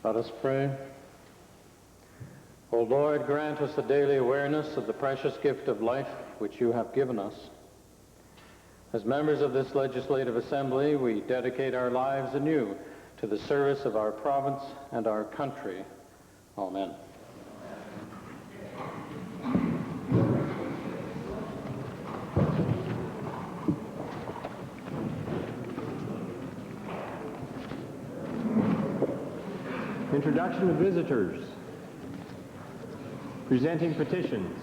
Let us pray. O Lord, grant us a daily awareness of the precious gift of life which you have given us. As members of this Legislative Assembly, we dedicate our lives anew to the service of our province and our country. Amen. Introduction of visitors. Presenting petitions.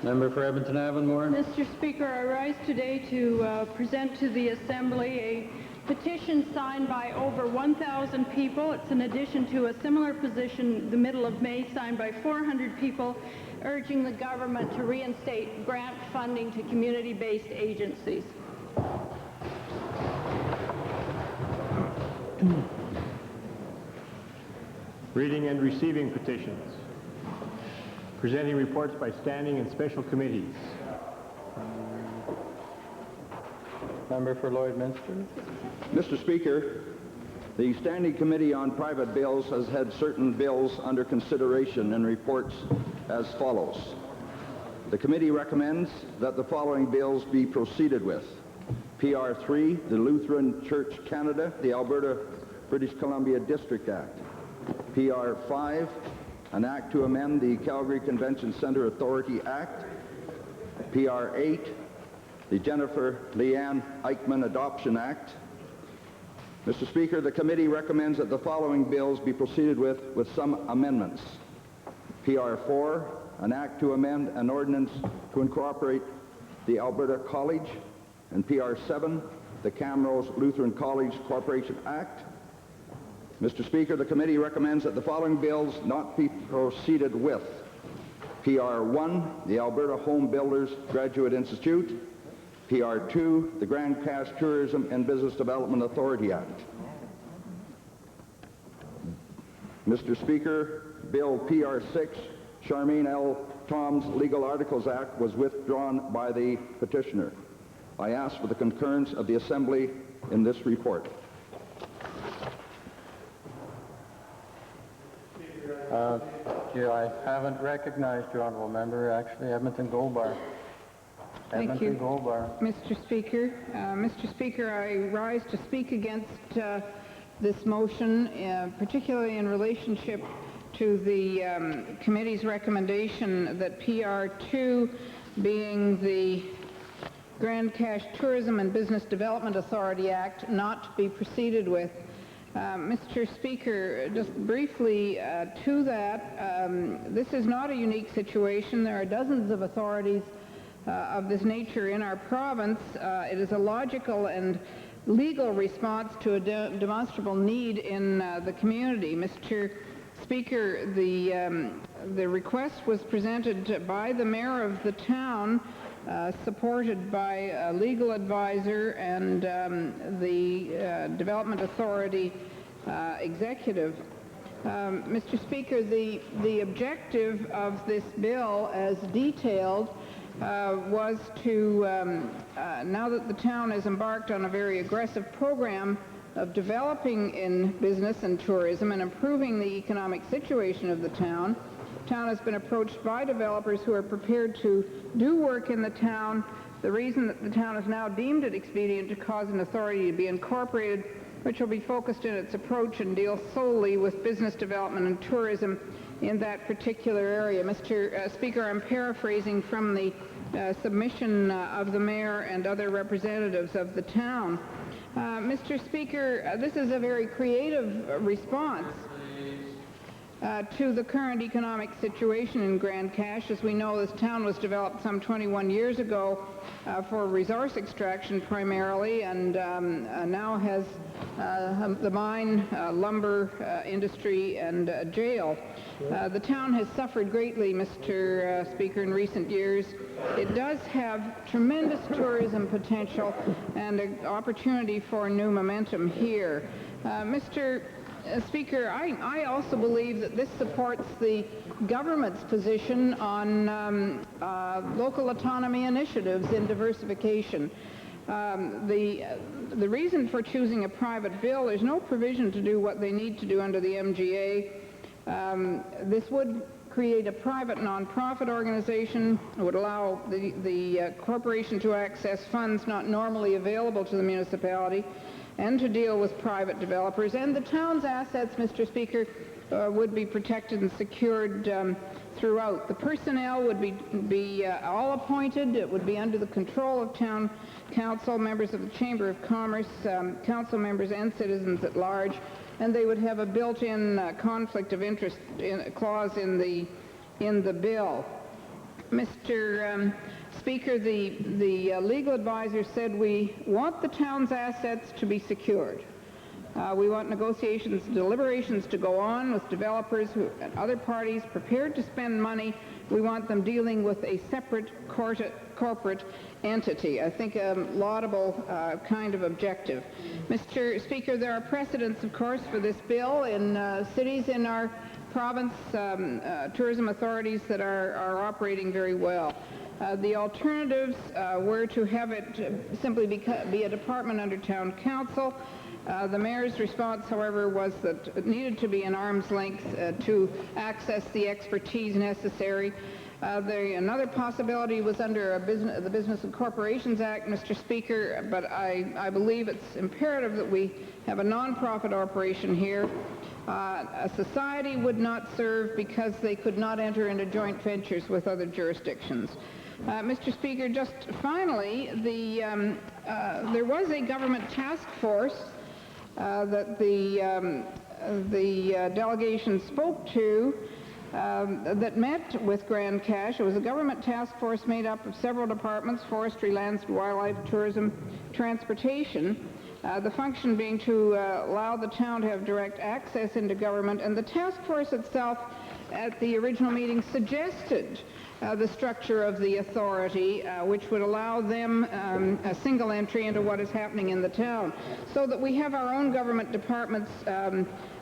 Member for Edmonton Avonmore. Mr. Speaker, I rise today to present to the Assembly a petition signed by over 1,000 people. It's in addition to a similar petition the middle of May signed by 400 people urging the government to reinstate grant funding to community-based agencies. Reading and receiving petitions. Presenting reports by standing and special committees. Member for Lloydminster. Mr. Speaker, the Standing Committee on Private Bills has had certain bills under consideration and reports as follows. The committee recommends that the following bills be proceeded with. PR 3, the Lutheran Church Canada, the Alberta, British Columbia District Act. PR 5, an act to amend the Calgary Convention Centre Authority Act. PR 8, the Jennifer Leanne Eichmann Adoption Act. Mr. Speaker, the committee recommends that the following bills be proceeded with some amendments. PR 4, an act to amend an ordinance to incorporate the Alberta College, and PR 7, the Camrose Lutheran College Corporation Act. Mr. Speaker, the committee recommends that the following bills not be proceeded with. PR 1, the Alberta Home Builders Graduate Institute. PR 2, the Grand Cache Tourism and Business Development Authority Act. Mr. Speaker, Bill PR 6, Charmaine L. Tom's Legal Articles Act, was withdrawn by the petitioner. I ask for the concurrence of the Assembly in this report. I haven't recognized you, Honourable Member. Actually, Edmonton Goldbar. Thank you, Goldbar. Mr. Speaker. Mr. Speaker, I rise to speak against this motion, particularly in relationship to the committee's recommendation that PR 2, being the Grand Cache Tourism and Business Development Authority Act, not be proceeded with. Mr. Speaker, just briefly to that, this is not a unique situation. There are dozens of authorities of this nature in our province. It is a logical and legal response to a demonstrable need in the community. Mr. Speaker, the request was presented by the mayor of the town, supported by a legal advisor and the Development Authority executive. Mr. Speaker, the objective of this bill, as detailed, was to, now that the town has embarked on a very aggressive program of developing in business and tourism and improving the economic situation of the town has been approached by developers who are prepared to do work in the town. The reason that the town has now deemed it expedient to cause an authority to be incorporated, which will be focused in its approach and deal solely with business development and tourism in that particular area. Mr. Speaker, I'm paraphrasing from the submission of the mayor and other representatives of the town. Mr. Speaker, this is a very creative response to the current economic situation in Grand Cache. As we know, this town was developed some 21 years ago for resource extraction primarily, and now has the mine, lumber industry, and jail. The town has suffered greatly, Mr. Speaker, in recent years. It does have tremendous tourism potential and an opportunity for new momentum here. Mr. Speaker, I also believe that this supports the government's position on local autonomy initiatives in diversification. The reason for choosing a private bill, there's no provision to do what they need to do under the MGA. This would create a private non-profit organization. It would allow the corporation to access funds not normally available to the municipality and to deal with private developers. And the town's assets, Mr. Speaker, would be protected and secured throughout. The personnel would be all appointed. It would be under the control of town council, members of the Chamber of Commerce, council members and citizens at large, and they would have a built-in conflict of interest clause in the bill. Mr. Speaker, the legal advisor said we want the town's assets to be secured. We want negotiations, deliberations to go on with developers and other parties prepared to spend money. We want them dealing with a separate corporate entity. I think a laudable kind of objective. Mr. Speaker, there are precedents, of course, for this bill in cities in our province, tourism authorities that are operating very well. The alternatives were to have it simply be a department under town council. The mayor's response, however, was that it needed to be an arm's length to access the expertise necessary. Another possibility was under the Business and Corporations Act, Mr. Speaker, but I believe it's imperative that we have a non-profit operation here. A society would not serve because they could not enter into joint ventures with other jurisdictions. Mr. Speaker, just finally, there was a government task force that the delegation spoke to that met with Grand Cache. It was a government task force made up of several departments: forestry, lands and wildlife, tourism, transportation. The function being to allow the town to have direct access into government, and the task force itself at the original meeting suggested the structure of the authority, which would allow them a single entry into what is happening in the town, so that we have our own government departments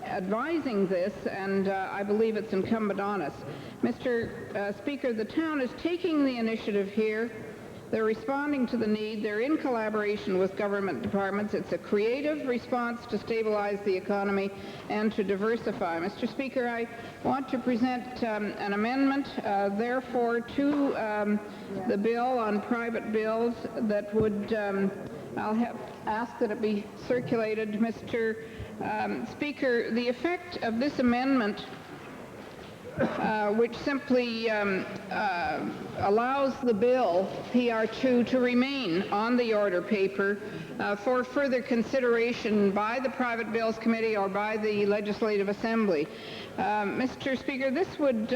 advising this, and I believe it's incumbent on us. Mr. Speaker, the town is taking the initiative here. They're responding to the need. They're in collaboration with government departments. It's a creative response to stabilize the economy and to diversify. Mr. Speaker, I want to present an amendment, therefore, to the bill on private bills that would, I'll ask that it be circulated. Mr. Speaker, the effect of this amendment, which simply allows the bill, PR2, to remain on the order paper for further consideration by the Private Bills Committee or by the Legislative Assembly. Mr. Speaker, this would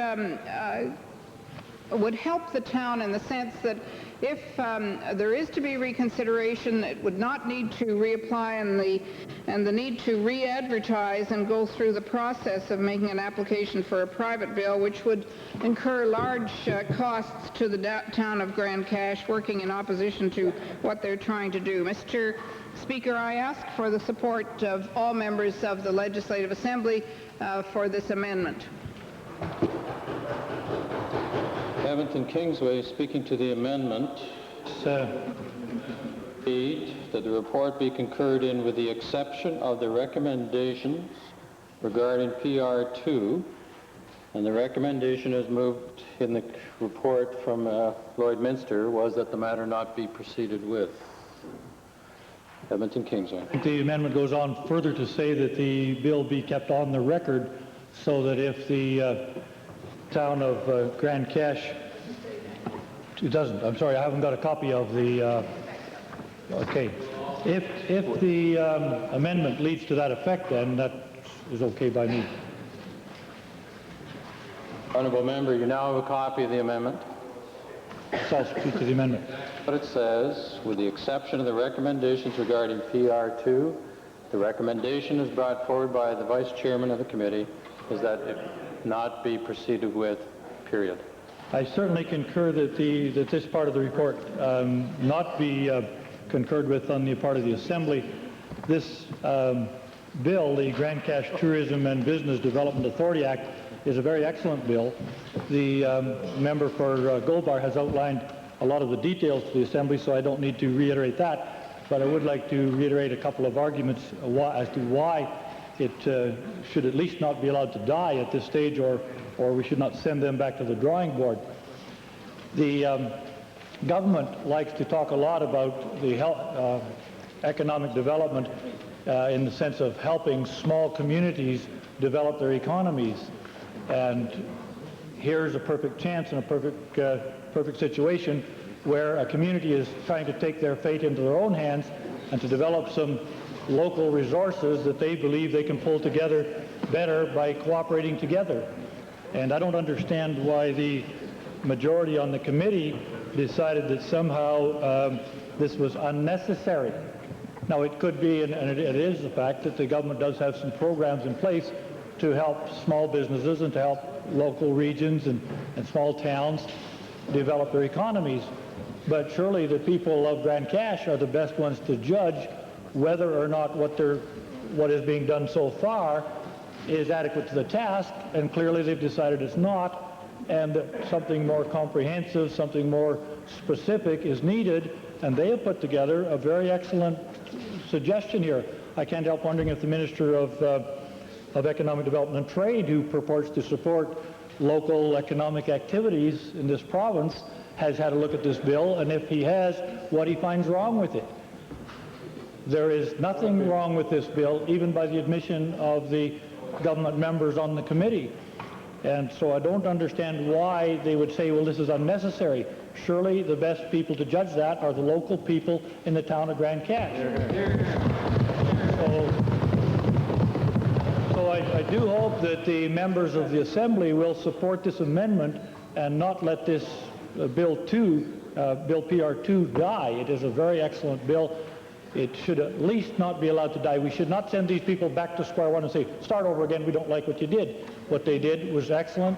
help the town in the sense that if there is to be reconsideration, it would not need to reapply, and the need to re-advertise and go through the process of making an application for a private bill, which would incur large costs to the town of Grand Cache, working in opposition to what they're trying to do. Mr. Speaker, I ask for the support of all members of the Legislative Assembly for this amendment. Edmonton Kingsway, speaking to the amendment, that the report be concurred in with the exception of the recommendations regarding PR2, and the recommendation as moved in the report from Lloydminster was that the matter not be proceeded with. Edmonton Kingsway. The amendment goes on further to say that the bill be kept on the record so that if the town of Grand Cache, it doesn't, I'm sorry, I haven't got a copy of the, okay. If the amendment leads to that effect, then that is okay by me. Honourable Member, you now have a copy of the amendment. So I'll speak to the amendment. What it says, with the exception of the recommendations regarding PR2, the recommendation is brought forward by the Vice Chairman of the Committee is that it not be proceeded with, period. I certainly concur that this part of the report not be concurred with on the part of the Assembly. This bill, the Grand Cache Tourism and Business Development Authority Act, is a very excellent bill. The member for Gold Bar has outlined a lot of the details to the Assembly, so I don't need to reiterate that. but I would like to reiterate a couple of arguments as to why it should at least not be allowed to die at this stage, or we should not send them back to the drawing board. The government likes to talk a lot about the economic development in the sense of helping small communities develop their economies. And here's a perfect chance and a perfect situation where a community is trying to take their fate into their own hands and to develop some local resources that they believe they can pull together better by cooperating together. And I don't understand why the majority on the committee decided that somehow this was unnecessary. Now, it could be, and it is the fact, that the government does have some programs in place to help small businesses and to help local regions and small towns develop their economies. But surely the people of Grand Cache are the best ones to judge whether or not what is being done so far is adequate to the task, and clearly they've decided it's not, and something more comprehensive, something more specific is needed, and they have put together a very excellent suggestion here. I can't help wondering if the Minister of Economic Development and Trade, who purports to support local economic activities in this province, has had a look at this bill, and if he has, what he finds wrong with it. There is nothing wrong with this bill, even by the admission of the government members on the committee. And so I don't understand why they would say, well, this is unnecessary. Surely the best people to judge that are the local people in the town of Grand Cache. So I do hope that the members of the Assembly will support this amendment and not let this Bill PR2 die. It is a very excellent bill. It should at least not be allowed to die. We should not send these people back to square one and say, start over again, we don't like what you did. What they did was excellent.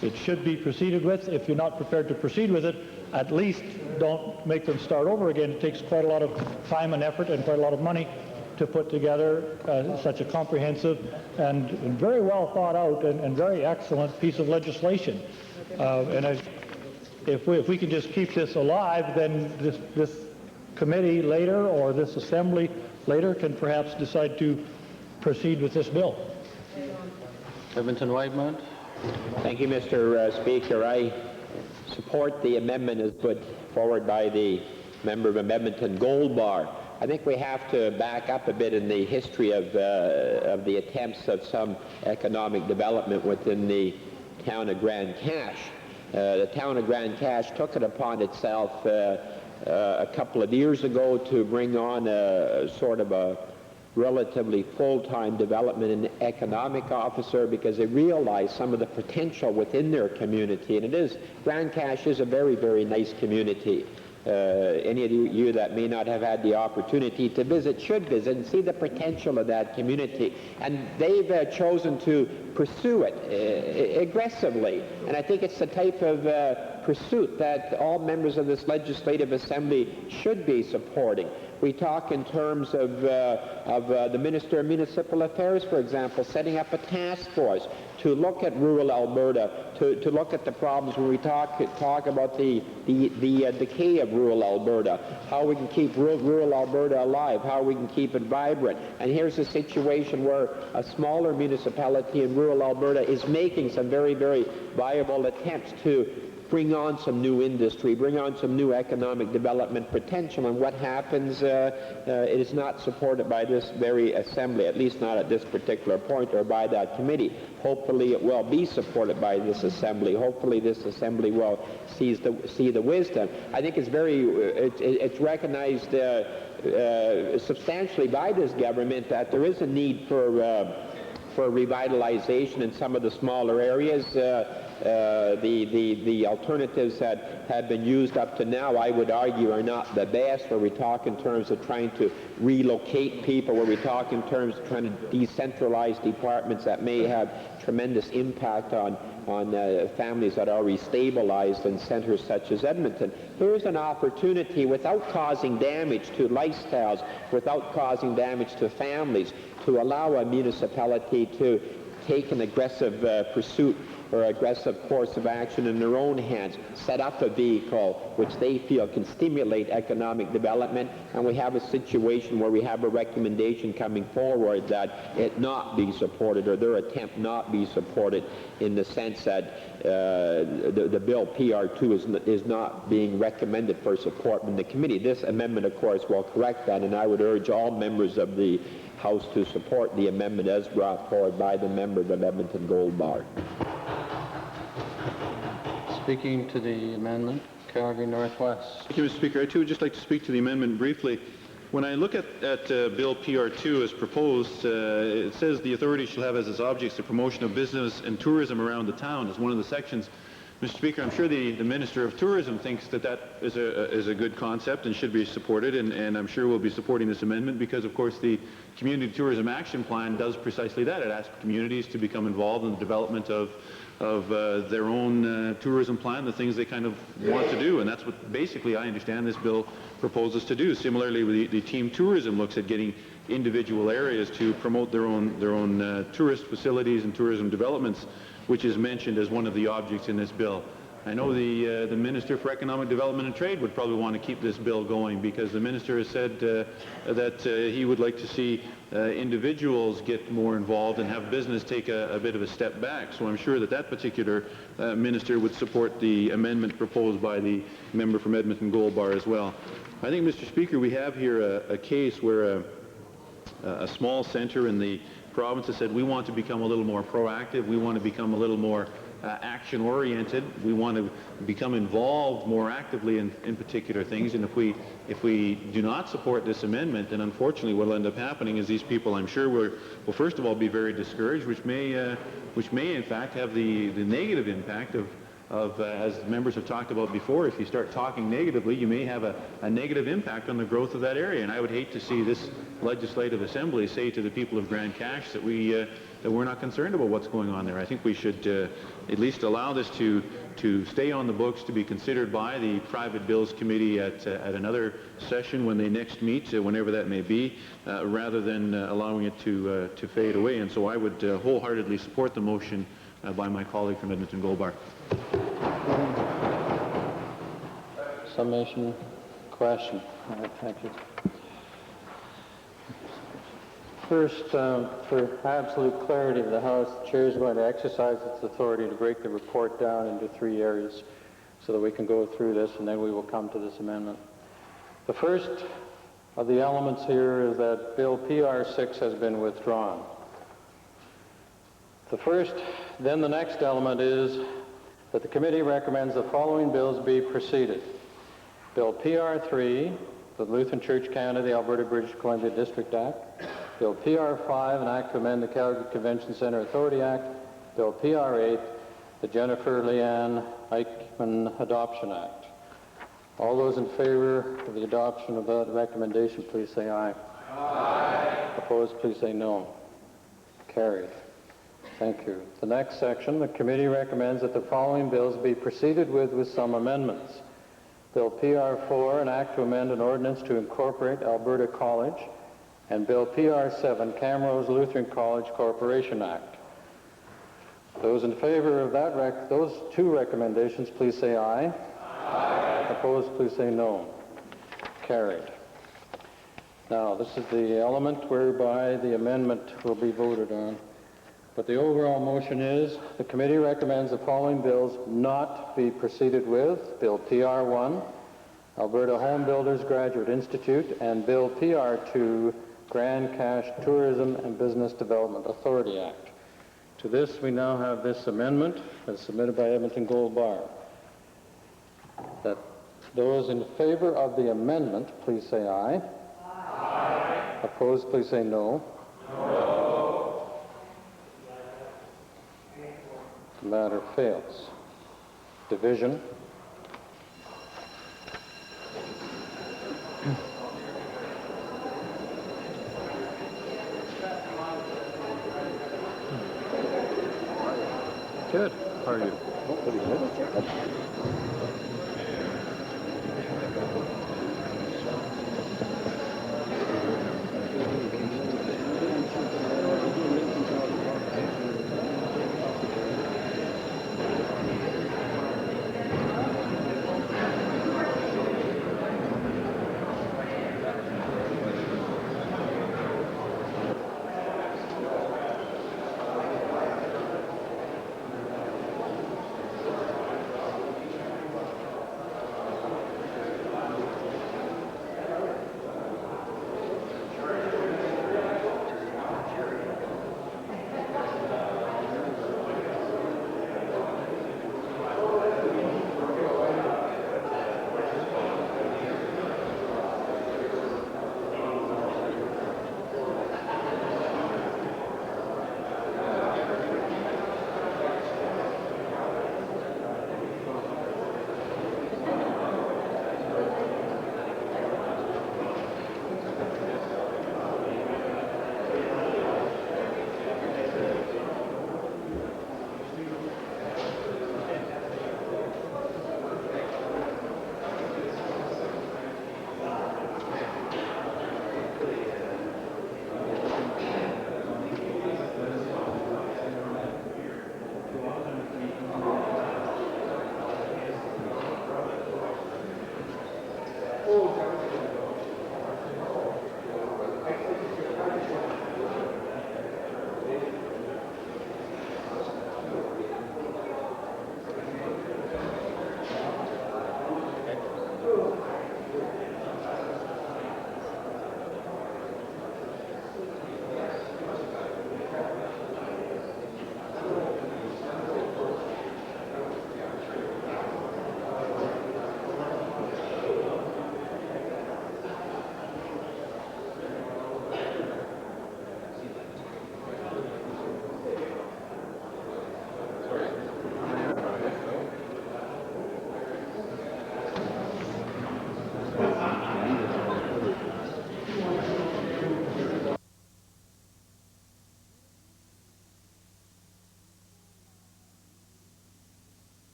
It should be proceeded with. If you're not prepared to proceed with it, at least don't make them start over again. It takes quite a lot of time and effort and quite a lot of money to put together such a comprehensive and very well thought out and very excellent piece of legislation. If we can just keep this alive, then this committee later, or this assembly later, can perhaps decide to proceed with this bill. Edmonton Whitemount. Thank you, Mr. Speaker. I support the amendment as put forward by the member of Edmonton Goldbar. I think we have to back up a bit in the history of the attempts of some economic development within the town of Grand Cache. The town of Grand Cache took it upon itself a couple of years ago to bring on a sort of a relatively full-time development and economic officer because they realized some of the potential within their community. And Grand Cache is a very, very nice community. Any of you that may not have had the opportunity to visit should visit and see the potential of that community. And they've chosen to pursue it aggressively. And I think it's the type of pursuit that all members of this legislative assembly should be supporting. We talk in terms of the Minister of Municipal Affairs, for example, setting up a task force to look at rural Alberta, to look at the problems when we talk about the decay of rural Alberta, how we can keep rural Alberta alive, how we can keep it vibrant. And here's a situation where a smaller municipality in rural Alberta is making some very, very viable attempts to bring on some new industry, bring on some new economic development potential, and what happens, it is not supported by this very assembly, at least not at this particular point, or by that committee. Hopefully it will be supported by this assembly. Hopefully this assembly will see the wisdom. I think it's recognized substantially by this government that there is a need for revitalization in some of the smaller areas. The alternatives that have been used up to now, I would argue, are not the best, where we talk in terms of trying to relocate people, where we talk in terms of trying to decentralize departments that may have tremendous impact on families that are stabilized in centers such as Edmonton. There is an opportunity, without causing damage to lifestyles, without causing damage to families, to allow a municipality to take an aggressive pursuit or aggressive course of action in their own hands, set up a vehicle which they feel can stimulate economic development, and we have a situation where we have a recommendation coming forward that it not be supported, or their attempt not be supported, in the sense that the bill PR2 is not being recommended for support in the committee. This amendment, of course, will correct that, and I would urge all members of the House to support the amendment as brought forward by the member of Edmonton Gold-Bar. Speaking to the amendment, Calgary Northwest. Thank you, Mr. Speaker. I too would just like to speak to the amendment briefly. When I look at Bill PR2 as proposed, it says the authority shall have as its objects the promotion of business and tourism around the town as one of the sections. Mr. Speaker, I'm sure the Minister of Tourism thinks that is a good concept and should be supported, and I'm sure we'll be supporting this amendment because, of course, the Community Tourism Action Plan does precisely that. It asks communities to become involved in the development of their own tourism plan, the things they kind of want to do, and that's what basically I understand this bill proposes to do. Similarly, the team tourism looks at getting individual areas to promote their own tourist facilities and tourism developments, which is mentioned as one of the objects in this bill. I know the Minister for Economic Development and Trade would probably want to keep this bill going because the Minister has said that he would like to see individuals get more involved and have business take a bit of a step back. So I'm sure that particular Minister would support the amendment proposed by the member from Edmonton Gold-Bar as well. I think, Mr. Speaker, we have here a case where a small centre in the province has said we want to become a little more proactive, we want to become a little more action-oriented, we want to become involved more actively in particular things, and if we do not support this amendment, then unfortunately what will end up happening is these people, I'm sure, will first of all be very discouraged, which may in fact have the negative impact of as members have talked about before, if you start talking negatively, you may have a negative impact on the growth of that area. And I would hate to see this legislative assembly say to the people of Grand Cache that we're not concerned about what's going on there. I think we should at least allow this to stay on the books, to be considered by the Private Bills Committee at another session when they next meet, whenever that may be, rather than allowing it to fade away. And so I would wholeheartedly support the motion by my colleague from Edmonton Gold-Bar. Summation question. All right, thank you. First, for absolute clarity of the House, the Chair is going to exercise its authority to break the report down into 3 areas so that we can go through this, and then we will come to this amendment. The first of the elements here is that Bill PR6 has been withdrawn. Then the next element is that the committee recommends the following bills be preceded. Bill PR3, the Lutheran Church Canada, the Alberta British Columbia District Act. Bill PR5, an act to amend the Calgary Convention Centre Authority Act. Bill PR8, the Jennifer Leanne Eichmann Adoption Act. All those in favor of the adoption of that recommendation, please say aye. Aye. Opposed, please say no. Carried. Thank you. The next section, the committee recommends that the following bills be proceeded with some amendments. Bill PR4, an act to amend an ordinance to incorporate Alberta College, and Bill PR7, Camrose Lutheran College Corporation Act. Those in favor of those 2 recommendations, please say aye. Aye. Opposed, please say no. Carried. Now, this is the element whereby the amendment will be voted on. But the overall motion is the committee recommends the following bills not be proceeded with: Bill PR1, Alberta Home Builders Graduate Institute, and Bill PR2, Grand Cache Tourism and Business Development Authority Act. To this, we now have this amendment as submitted by Edmonton Gold-Bar. That those in favor of the amendment, please say aye. Aye. Opposed, please say no. No. The matter fails. Division. Good. How are you? Pretty good.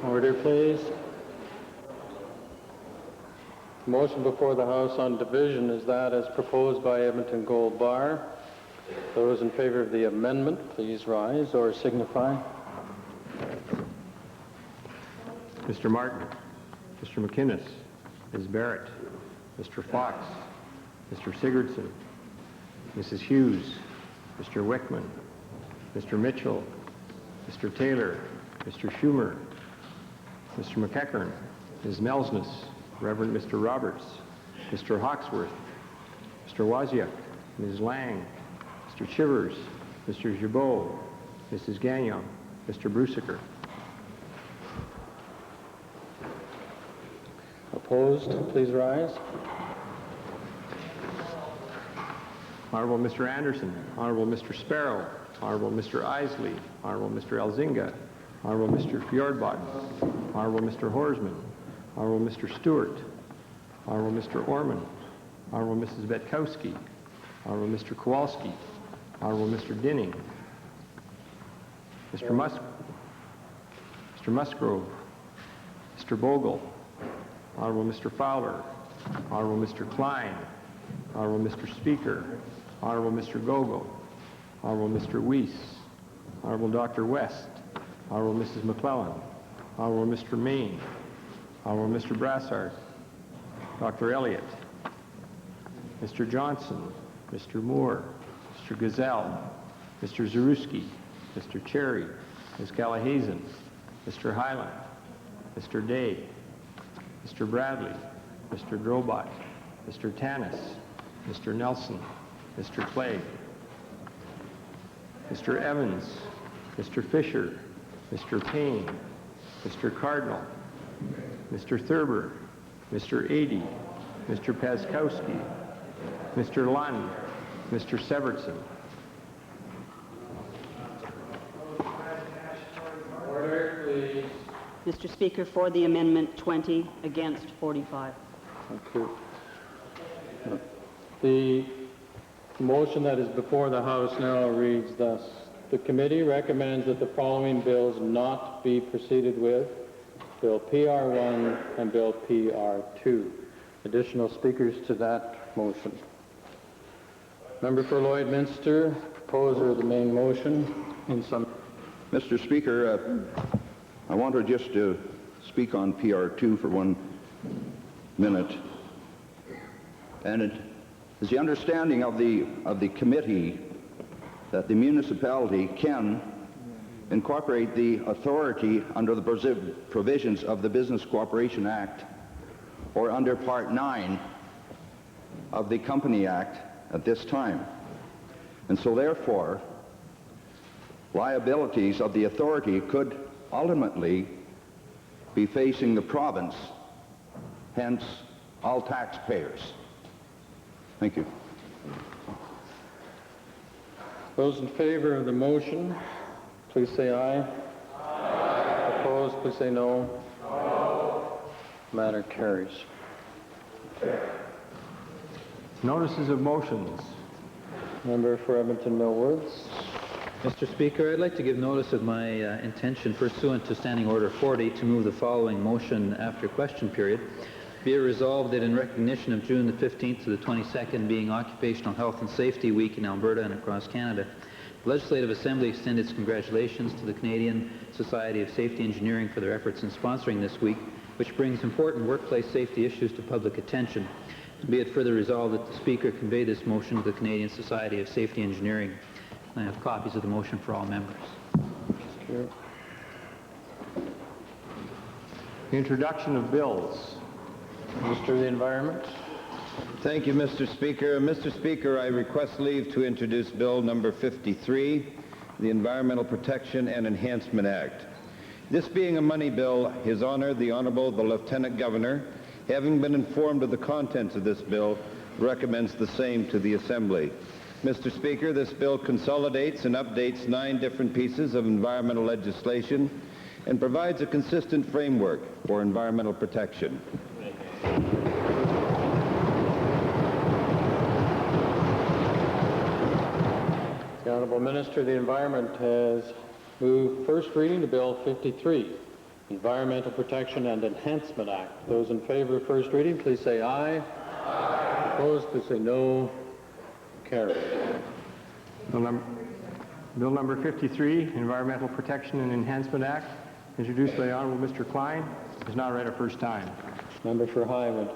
Order, please. Motion before the House on division is that as proposed by Edmonton Gold Bar. Those in favor of the amendment, please rise or signify. Mr. Martin, Mr. McInnes, Ms. Barrett, Mr. Fox, Mr. Sigurdsson, Mrs. Hughes, Mr. Wickman, Mr. Mitchell, Mr. Taylor, Mr. Schumer, Mr. McEachern, Ms. Melsness, Reverend Mr. Roberts, Mr. Hawksworth, Mr. Wozniak, Ms. Lang, Mr. Chivers, Mr. Gibault, Mrs. Gagnon, Mr. Brusiker. Opposed, please rise. Honorable Mr. Anderson, Honorable Mr. Sparrow, Honorable Mr. Isley, Honorable Mr. Elzinga, Honorable Mr. Fjordbotn, Honorable Mr. Horsman, Honorable Mr. Stewart, Honorable Mr. Orman, Honorable Mrs. Vetkowski, Honorable Mr. Kowalski, Honorable Mr. Dinning, Mr. Musgrove, Mr. Bogle, Honorable Mr. Fowler, Honorable Mr. Klein, Honorable Mr. Speaker, Honorable Mr. Gogo, Honorable Mr. Weiss, Honorable Dr. West, Honorable Mrs. McClellan, Honorable Mr. Main, Honorable Mr. Brassard, Dr. Elliott, Mr. Johnson, Mr. Moore, Mr. Gazelle, Mr. Zaruski, Mr. Cherry, Ms. Callahazen, Mr. Highland, Mr. Day, Mr. Bradley, Mr. Drobot, Mr. Tanis, Mr. Nelson, Mr. Clay, Mr. Evans, Mr. Fisher, Mr. Payne, Mr. Cardinal, Mr. Thurber, Mr. Adie, Mr. Paskowski, Mr. Lund, Mr. Severson. Order, please. Mr. Speaker, for the amendment, 20, against 45. Thank you. The motion that is before the House now reads thus. The committee recommends that the following bills not be proceeded with: Bill PR1 and Bill PR2. Additional speakers to that motion. Member for Lloydminster, proposer of the main motion, in some... Mr. Speaker, I wanted just to speak on PR2 for 1 minute. And it is the understanding of the committee that the municipality can incorporate the authority under the provisions of the Business Cooperation Act or under Part 9 of the Company Act at this time. And so therefore, liabilities of the authority could ultimately be facing the province, hence all taxpayers. Thank you. Those in favor of the motion, please say aye. Aye. Opposed, please say no. No. Matter carries. Notices of motions. Member for Edmonton Millwoods. Mr. Speaker, I'd like to give notice of my intention pursuant to Standing Order 40 to move the following motion after question period. Be it resolved that in recognition of June the 15th to the 22nd being Occupational Health and Safety Week in Alberta and across Canada, the Legislative Assembly extends its congratulations to the Canadian Society of Safety Engineering for their efforts in sponsoring this week, which brings important workplace safety issues to public attention. Be it further resolved that the Speaker convey this motion to the Canadian Society of Safety Engineering. I have copies of the motion for all members. The introduction of bills. Minister of the Environment. Thank you, Mr. Speaker. Mr. Speaker, I request leave to introduce Bill number 53, the Environmental Protection and Enhancement Act. This being a money bill, His Honor, the Honorable, the Lieutenant Governor, having been informed of the contents of this bill, recommends the same to the Assembly. Mr. Speaker, this bill consolidates and updates 9 different pieces of environmental legislation and provides a consistent framework for environmental protection. The Honourable Minister of the Environment has moved first reading to Bill 53. Environmental Protection and Enhancement Act. Those in favor of first reading, please say aye. Aye. Opposed, please say no. Carried. Bill number 53, Environmental Protection and Enhancement Act, introduced by the Honorable Mr. Klein, is now read a first time. Member for Highwood.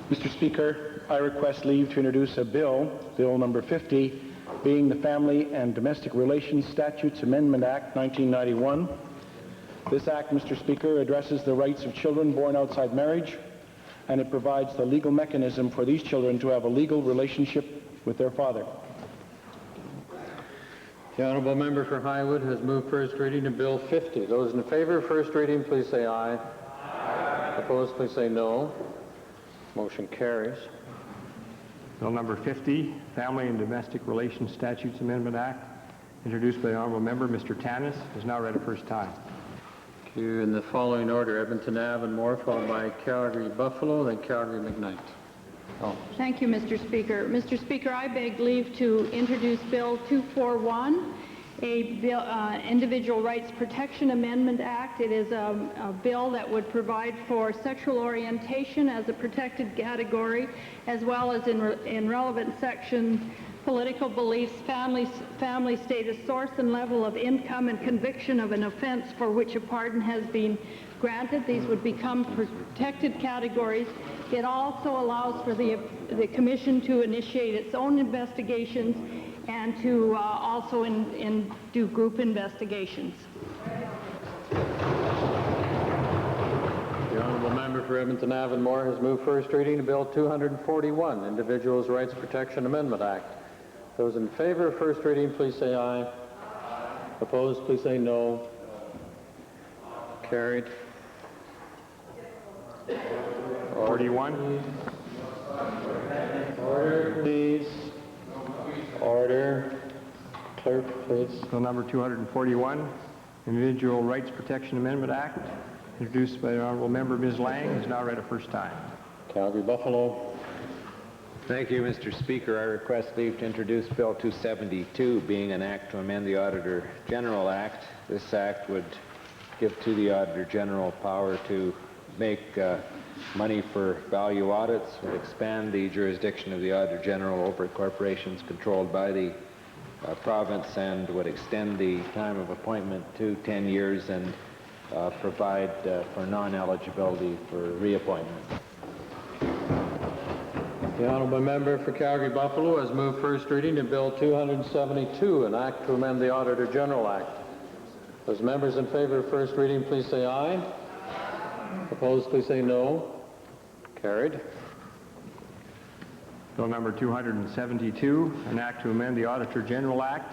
Mr. Speaker, I request leave to introduce a bill, Bill number 50, being the Family and Domestic Relations Statutes Amendment Act 1991. This act, Mr. Speaker, addresses the rights of children born outside marriage, and it provides the legal mechanism for these children to have a legal relationship with their father. The honourable member for Highwood has moved first reading of Bill 50. Those in favor of first reading, please say aye. Aye. Opposed, please say no. Motion carries. Bill number 50, Family and Domestic Relations Statutes Amendment Act, introduced by the Honourable Member Mr. Tanis, is now read a first time. Thank you. In the following order, Edmonton Avonmore, followed by Calgary Buffalo, then Calgary McKnight. Oh. Thank you, Mr. Speaker. Mr. Speaker, I beg leave to introduce Bill 241, a bill, Individual Rights Protection Amendment Act. It is a bill that would provide for sexual orientation as a protected category, as well as in relevant sections, political beliefs, family status, source and level of income, and conviction of an offense for which a pardon has been granted. These would become protected categories. It also allows for the Commission to initiate its own investigations and to also do group investigations. The honourable member for Edmonton Avonmore has moved first reading of Bill 241, Individuals' Rights Protection Amendment Act. Those in favor of first reading, please say aye. Aye. Opposed, please say no. Carried. 41. Order, please. Order. Clerk, please. Bill number 241, Individual Rights Protection Amendment Act, introduced by the Honourable Member Ms. Lang, is now read a first time. Calgary Buffalo. Thank you, Mr. Speaker. I request leave to introduce Bill 272, being an act to amend the Auditor General Act. This act would give to the Auditor General power to make money for value audits, would expand the jurisdiction of the Auditor General over corporations controlled by the province, and would extend the time of appointment to 10 years and provide for non-eligibility for reappointment. The honourable member for Calgary Buffalo has moved first reading of Bill 272, an act to amend the Auditor General Act. Those members in favour of first reading, please say aye. Opposed, please say no. Carried. Bill number 272, an act to amend the Auditor General Act,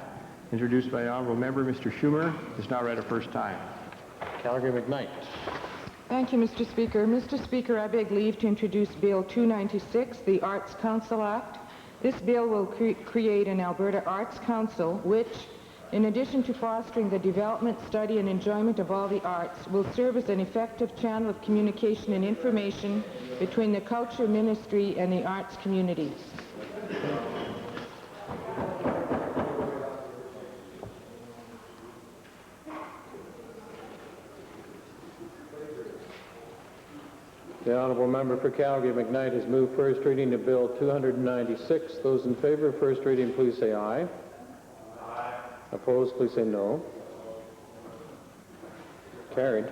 introduced by the Honourable Member Mr. Schumer, is now read a first time. Calgary McKnight. Thank you, Mr. Speaker. Mr. Speaker, I beg leave to introduce Bill 296, the Arts Council Act. This bill will create an Alberta Arts Council, which, in addition to fostering the development, study, and enjoyment of all the arts, will serve as an effective channel of communication and information between the culture ministry and the arts communities. The honourable member for Calgary McKnight has moved first reading of Bill 296. Those in favour of first reading, please say aye. Aye. Opposed, please say no. Carried.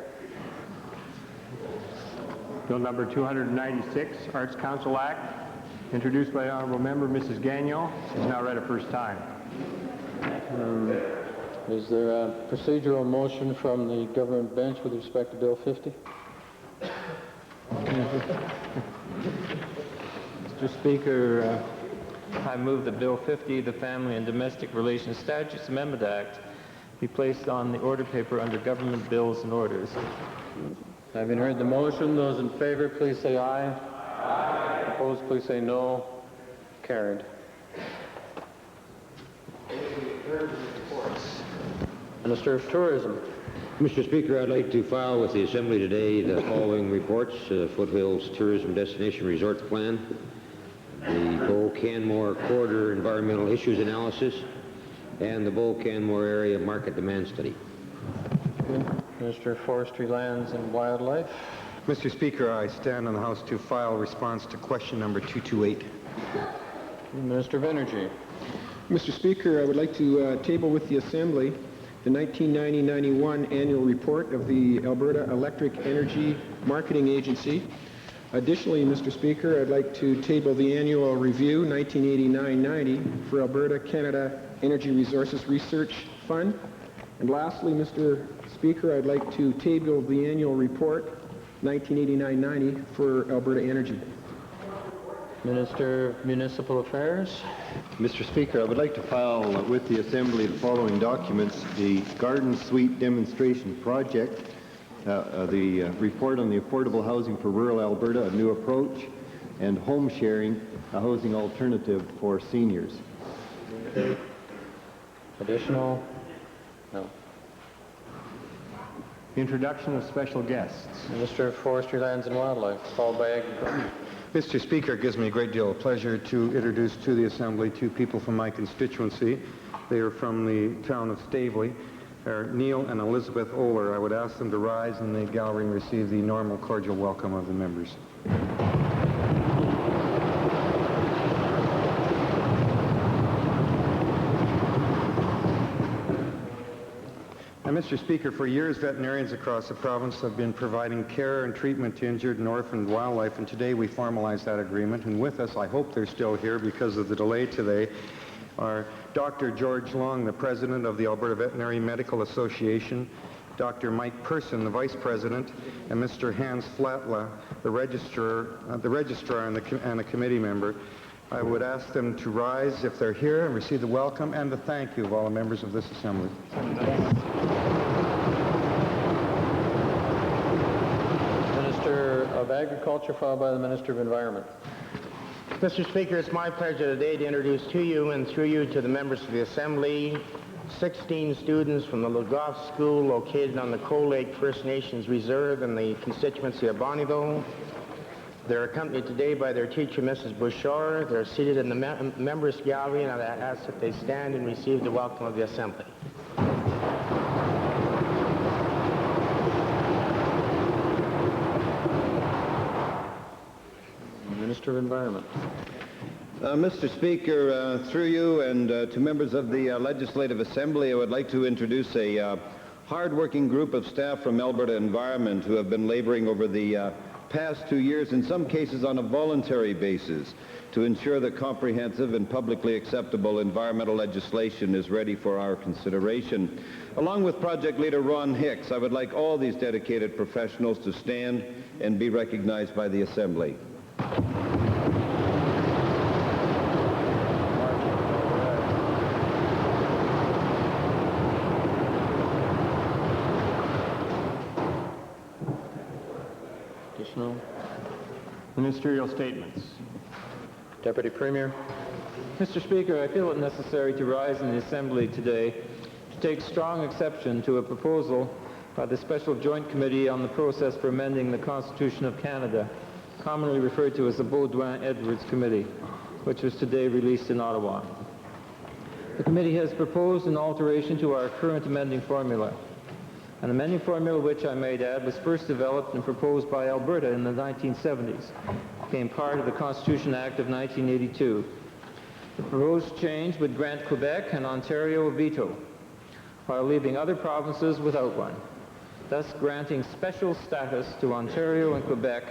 Bill number 296, Arts Council Act, introduced by the Honourable Member Mrs. Gagnon, is now read a first time. Is there a procedural motion from the government bench with respect to Bill 50? Mr. Speaker, I move that Bill 50, the Family and Domestic Relations Statutes Amendment Act, be placed on the order paper under Government Bills and Orders. Having heard the motion, those in favour, please say aye. Aye. Opposed, please say no. Carried. Minister of Tourism. Mr. Speaker, I'd like to file with the Assembly today the following reports: Foothills Tourism Destination Resort Plan, the Bow-Canmore Corridor Environmental Issues Analysis, and the Bow-Canmore Area Market Demand Study. Okay. Minister of Forestry, Lands and Wildlife. Mr. Speaker, I stand on the House to file response to question number 228. Minister of Energy. Mr. Speaker, I would like to table with the Assembly the 1990-91 annual report of the Alberta Electric Energy Marketing Agency. Additionally, Mr. Speaker, I'd like to table the annual review 1989-90 for Alberta Canada Energy Resources Research Fund. And lastly, Mr. Speaker, I'd like to table the annual report 1989-90 for Alberta Energy. Minister of Municipal Affairs. Mr. Speaker, I would like to file with the Assembly the following documents: the Garden Suite Demonstration Project, the report on the affordable housing for rural Alberta, a new approach, and home sharing, a housing alternative for seniors. Additional? No. Introduction of special guests. Minister of Forestry, Lands and Wildlife, followed by Agriculture. Mr. Speaker, it gives me a great deal of pleasure to introduce to the Assembly two people from my constituency. They are from the town of Staveley. They're Neil and Elizabeth Oler. I would ask them to rise in the gallery and receive the normal cordial welcome of the members. Now, Mr. Speaker, for years veterinarians across the province have been providing care and treatment to injured and orphaned wildlife, and today we formalize that agreement. And with us, I hope they're still here because of the delay today, are Dr. George Long, the President of the Alberta Veterinary Medical Association, Dr. Mike Person, the Vice President, and Mr. Hans Flatla, the Registrar and a committee member. I would ask them to rise if they're here and receive the welcome and the thank you of all the members of this Assembly. Minister of Agriculture, followed by the Minister of Environment. Mr. Speaker, it's my pleasure today to introduce to you and through you to the members of the Assembly 16 students from the Legoff School located on the Coal Lake First Nations Reserve in the constituency of Bonneville. They're accompanied today by their teacher, Mrs. Bouchard. They're seated in the members' gallery, and I ask that they stand and receive the welcome of the Assembly. Minister of Environment. Mr. Speaker, through you and to members of the Legislative Assembly, I would like to introduce a hard-working group of staff from Alberta Environment who have been laboring over the past 2 years, in some cases on a voluntary basis, to ensure that comprehensive and publicly acceptable environmental legislation is ready for our consideration. Along with project leader Ron Hicks, I would like all these dedicated professionals to stand and be recognized by the Assembly. Ministerial statements. Deputy Premier. Mr. Speaker, I feel it necessary to rise in the Assembly today to take strong exception to a proposal by the Special Joint Committee on the Process for Amending the Constitution of Canada, commonly referred to as the Baudouin-Edwards Committee, which was today released in Ottawa. The committee has proposed an alteration to our current amending formula. An amending formula which, I might add, was first developed and proposed by Alberta in the 1970s, became part of the Constitution Act of 1982. The proposed change would grant Quebec and Ontario a veto, while leaving other provinces without one, thus granting special status to Ontario and Quebec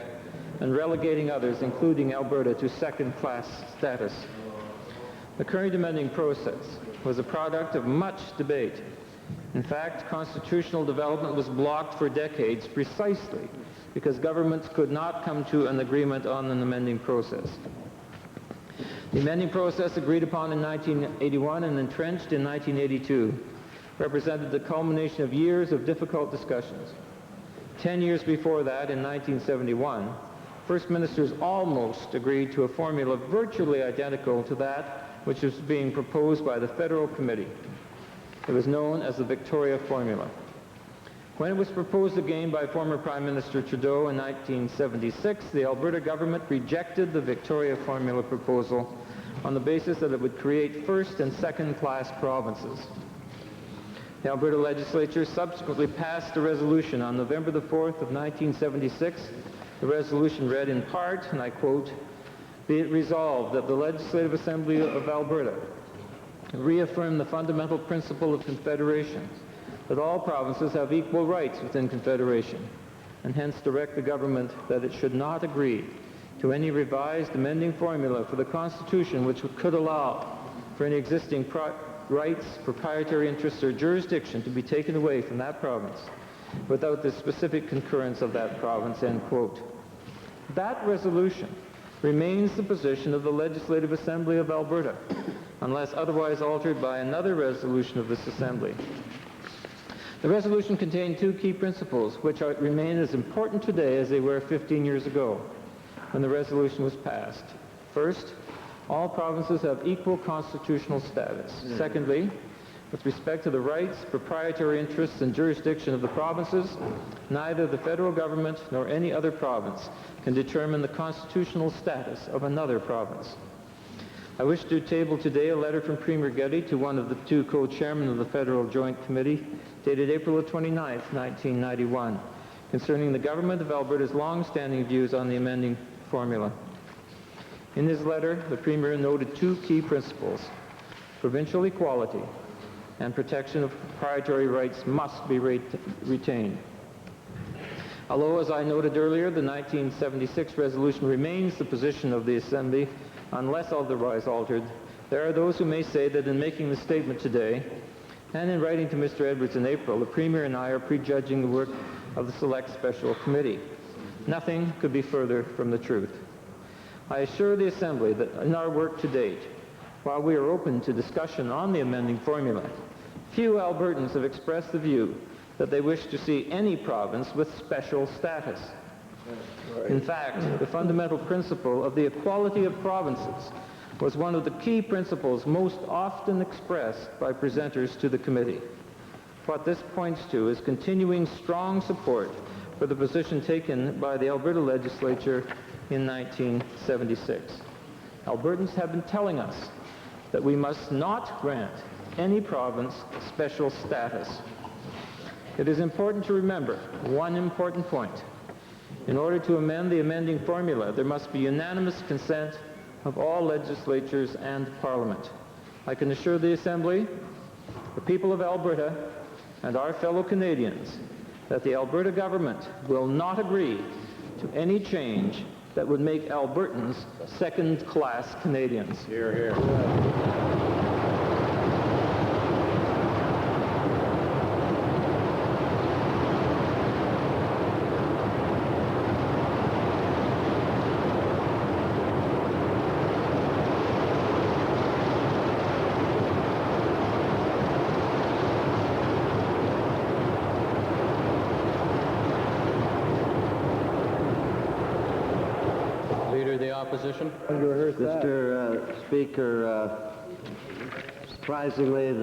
and relegating others, including Alberta, to second-class status. The current amending process was a product of much debate. In fact, constitutional development was blocked for decades precisely because governments could not come to an agreement on an amending process. The amending process, agreed upon in 1981 and entrenched in 1982, represented the culmination of years of difficult discussions. 10 years before that, in 1971, First Ministers almost agreed to a formula virtually identical to that which was being proposed by the Federal Committee. It was known as the Victoria Formula. When it was proposed again by former Prime Minister Trudeau in 1976, the Alberta government rejected the Victoria Formula proposal on the basis that it would create first and second-class provinces. The Alberta Legislature subsequently passed a resolution on November the 4th of 1976. The resolution read in part, and I quote, "Be it resolved that the Legislative Assembly of Alberta reaffirm the fundamental principle of Confederation, that all provinces have equal rights within Confederation, and hence direct the government that it should not agree to any revised amending formula for the Constitution which could allow for any existing rights, proprietary interests, or jurisdiction to be taken away from that province without the specific concurrence of that province," end quote. That resolution remains the position of the Legislative Assembly of Alberta, unless otherwise altered by another resolution of this Assembly. The resolution contained two key principles which remain as important today as they were 15 years ago when the resolution was passed. First, all provinces have equal constitutional status. Secondly, with respect to the rights, proprietary interests, and jurisdiction of the provinces, neither the federal government nor any other province can determine the constitutional status of another province. I wish to table today a letter from Premier Getty to one of the two co-chairmen of the Federal Joint Committee, dated April 29, 1991, concerning the Government of Alberta's long-standing views on the amending formula. In his letter, the Premier noted two key principles: provincial equality and protection of proprietary rights must be retained. Although, as I noted earlier, the 1976 resolution remains the position of the Assembly unless otherwise altered, there are those who may say that in making the statement today, and in writing to Mr. Edwards in April, the Premier and I are prejudging the work of the Select Special Committee. Nothing could be further from the truth. I assure the Assembly that in our work to date, while we are open to discussion on the amending formula, few Albertans have expressed the view that they wish to see any province with special status. In fact, the fundamental principle of the equality of provinces was one of the key principles most often expressed by presenters to the committee. What this points to is continuing strong support for the position taken by the Alberta Legislature in 1976. Albertans have been telling us that we must not grant any province special status. It is important to remember one important point. In order to amend the amending formula, there must be unanimous consent of all legislatures and Parliament. I can assure the Assembly, the people of Alberta, and our fellow Canadians that the Alberta government will not agree to any change that would make Albertans second-class Canadians. Hear, hear. Opposition? Mr. Speaker, surprisingly,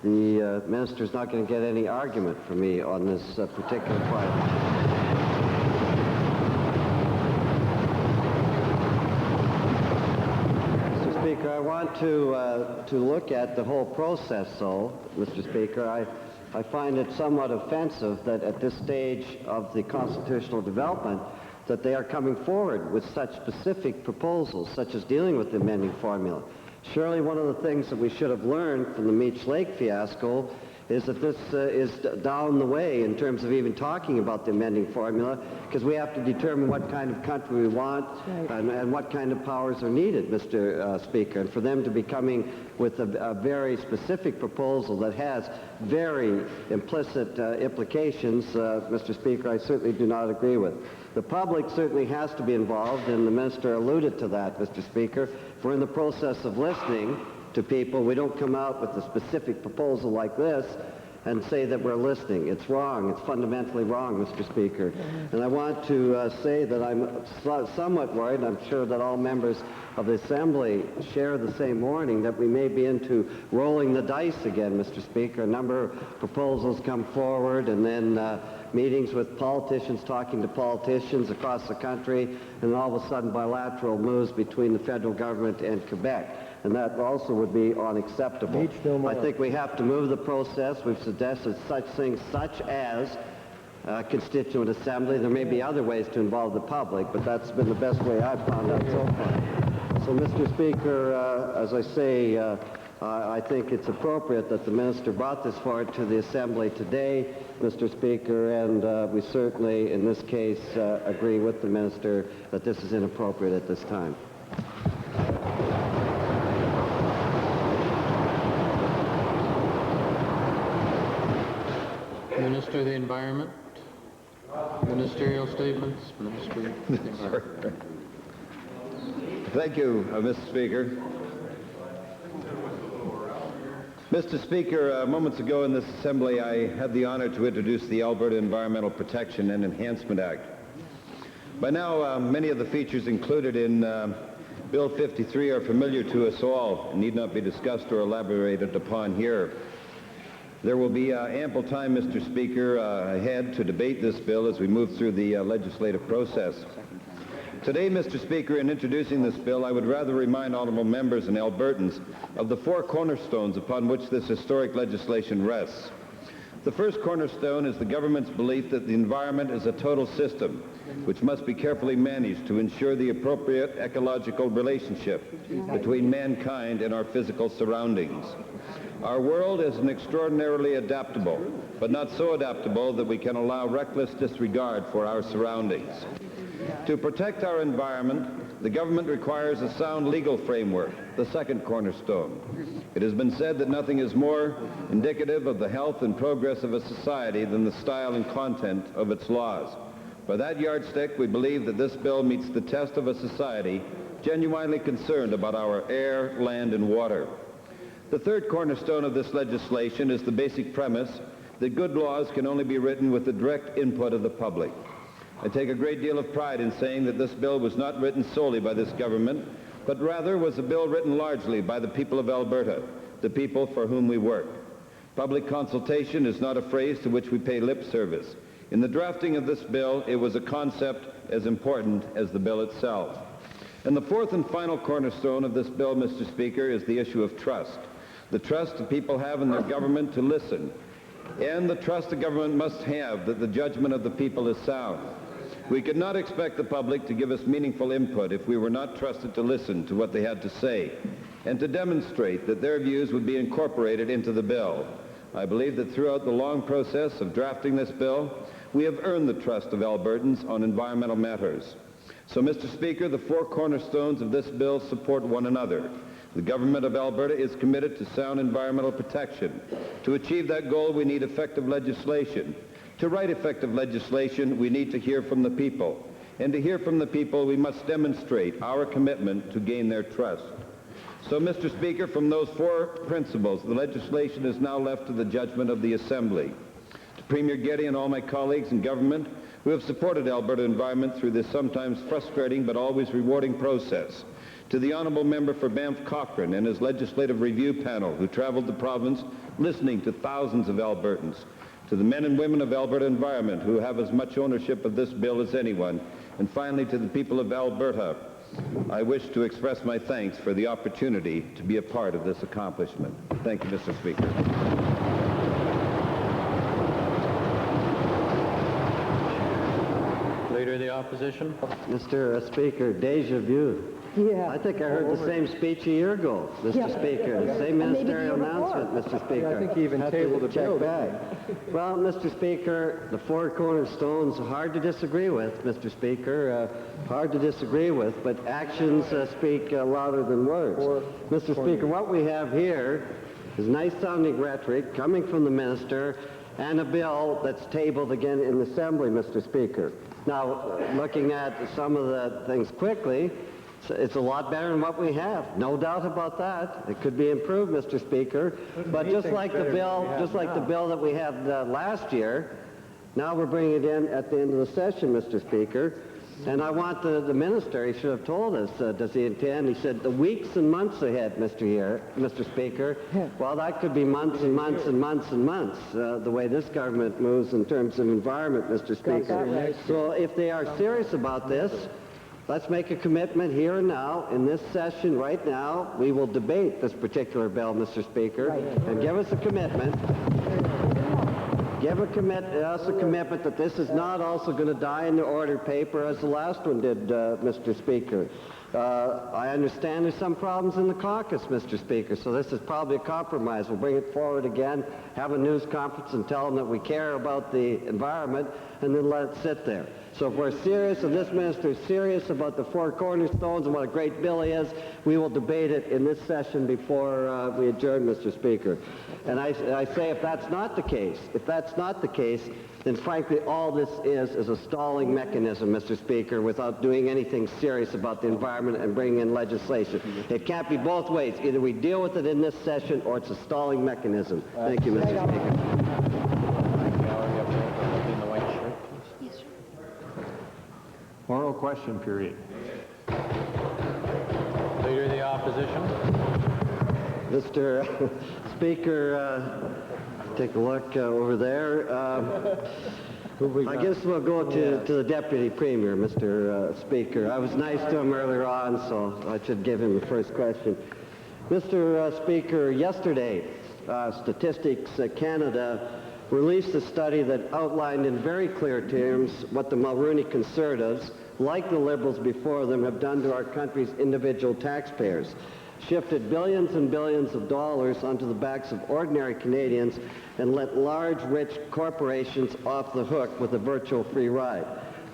the minister's not going to get any argument from me on this particular point. Mr. Speaker, I want to look at the whole process, though, Mr. Speaker. I find it somewhat offensive that at this stage of the constitutional development that they are coming forward with such specific proposals, such as dealing with the amending formula. Surely one of the things that we should have learned from the Meech Lake fiasco is that this is down the way in terms of even talking about the amending formula, because we have to determine what kind of country we want and what kind of powers are needed, Mr. Speaker. And for them to be coming with a very specific proposal that has very implicit implications, Mr. Speaker, I certainly do not agree with. The public certainly has to be involved, and the minister alluded to that, Mr. Speaker. If we're in the process of listening to people, we don't come out with a specific proposal like this and say that we're listening. It's wrong. It's fundamentally wrong, Mr. Speaker. And I want to say that I'm somewhat worried, I'm sure that all members of the Assembly share the same warning, that we may be into rolling the dice again, Mr. Speaker. A number of proposals come forward, and then meetings with politicians talking to politicians across the country, and all of a sudden bilateral moves between the federal government and Quebec. And that also would be unacceptable. I think we have to move the process. We've suggested such things such as constituent assembly. There may be other ways to involve the public, but that's been the best way I've found out so far. So, Mr. Speaker, as I say, I think it's appropriate that the minister brought this forward to the Assembly today, Mr. Speaker, and we certainly, in this case, agree with the minister that this is inappropriate at this time. Minister of the Environment. Ministerial statements. Minister of the Environment. Thank you, Mr. Speaker. Mr. Speaker, moments ago in this Assembly, I had the honor to introduce the Alberta Environmental Protection and Enhancement Act. By now, many of the features included in Bill 53 are familiar to us all and need not be discussed or elaborated upon here. There will be ample time, Mr. Speaker, ahead to debate this bill as we move through the legislative process. Today, Mr. Speaker, in introducing this bill, I would rather remind honourable members and Albertans of the four cornerstones upon which this historic legislation rests. The first cornerstone is the government's belief that the environment is a total system which must be carefully managed to ensure the appropriate ecological relationship between mankind and our physical surroundings. Our world is an extraordinarily adaptable, but not so adaptable that we can allow reckless disregard for our surroundings. To protect our environment, the government requires a sound legal framework, the second cornerstone. It has been said that nothing is more indicative of the health and progress of a society than the style and content of its laws. By that yardstick, we believe that this bill meets the test of a society genuinely concerned about our air, land, and water. The third cornerstone of this legislation is the basic premise that good laws can only be written with the direct input of the public. I take a great deal of pride in saying that this bill was not written solely by this government, but rather was a bill written largely by the people of Alberta, the people for whom we work. Public consultation is not a phrase to which we pay lip service. In the drafting of this bill, it was a concept as important as the bill itself. And the fourth and final cornerstone of this bill, Mr. Speaker, is the issue of trust. The trust the people have in their government to listen, and the trust the government must have that the judgment of the people is sound. We could not expect the public to give us meaningful input if we were not trusted to listen to what they had to say and to demonstrate that their views would be incorporated into the bill. I believe that throughout the long process of drafting this bill, we have earned the trust of Albertans on environmental matters. So, Mr. Speaker, the four cornerstones of this bill support one another. The government of Alberta is committed to sound environmental protection. To achieve that goal, we need effective legislation. To write effective legislation, we need to hear from the people. And to hear from the people, we must demonstrate our commitment to gain their trust. So, Mr. Speaker, from those four principles, the legislation is now left to the judgment of the Assembly. To Premier Getty and all my colleagues in government who have supported Alberta Environment through this sometimes frustrating but always rewarding process. To the Honourable Member for Banff Cochrane and his Legislative Review Panel who travelled the province listening to thousands of Albertans. To the men and women of Alberta Environment who have as much ownership of this bill as anyone. And finally, to the people of Alberta, I wish to express my thanks for the opportunity to be a part of this accomplishment. Thank you, Mr. Speaker. Leader of the Opposition. Mr. Speaker, deja vu. Yeah. I think I heard the same speech a year ago, Mr. Speaker. The same ministerial announcement, Mr. Speaker. I think he even tabled a bill. Well, Mr. Speaker, the four cornerstones are hard to disagree with, Mr. Speaker. Hard to disagree with, but actions speak louder than words. Mr. Speaker, what we have here is nice-sounding rhetoric coming from the minister and a bill that's tabled again in the Assembly, Mr. Speaker. Now, looking at some of the things quickly, it's a lot better than what we have. No doubt about that. It could be improved, Mr. Speaker. But just like the bill that we had last year, now we're bringing it in at the end of the session, Mr. Speaker. And I want the minister, he should have told us, does he intend? He said the weeks and months ahead, Mr. Speaker. Well, that could be months and months and months and months, the way this government moves in terms of environment, Mr. Speaker. So if they are serious about this, let's make a commitment here and now, in this session right now. We will debate this particular bill, Mr. Speaker, and give us a commitment. Give us a commitment that this is not also going to die in the order paper as the last one did, Mr. Speaker. I understand there's some problems in the caucus, Mr. Speaker, so this is probably a compromise. We'll bring it forward again, have a news conference and tell them that we care about the environment, and then let it sit there. So if we're serious, and this minister is serious about the four cornerstones and what a great bill he is, we will debate it in this session before we adjourn, Mr. Speaker. And I say if that's not the case, then frankly all this is a stalling mechanism, Mr. Speaker, without doing anything serious about the environment and bringing in legislation. It can't be both ways. Either we deal with it in this session or it's a stalling mechanism. Thank you, Mr. Speaker. Oral question period. Leader of the Opposition. Mr. Speaker, take a look over there. I guess we'll go to the Deputy Premier, Mr. Speaker. I was nice to him earlier on, so I should give him the first question. Mr. Speaker, yesterday, Statistics Canada released a study that outlined in very clear terms what the Mulroney Conservatives, like the Liberals before them, have done to our country's individual taxpayers. Shifted billions and billions of dollars onto the backs of ordinary Canadians and let large, rich corporations off the hook with a virtual free ride.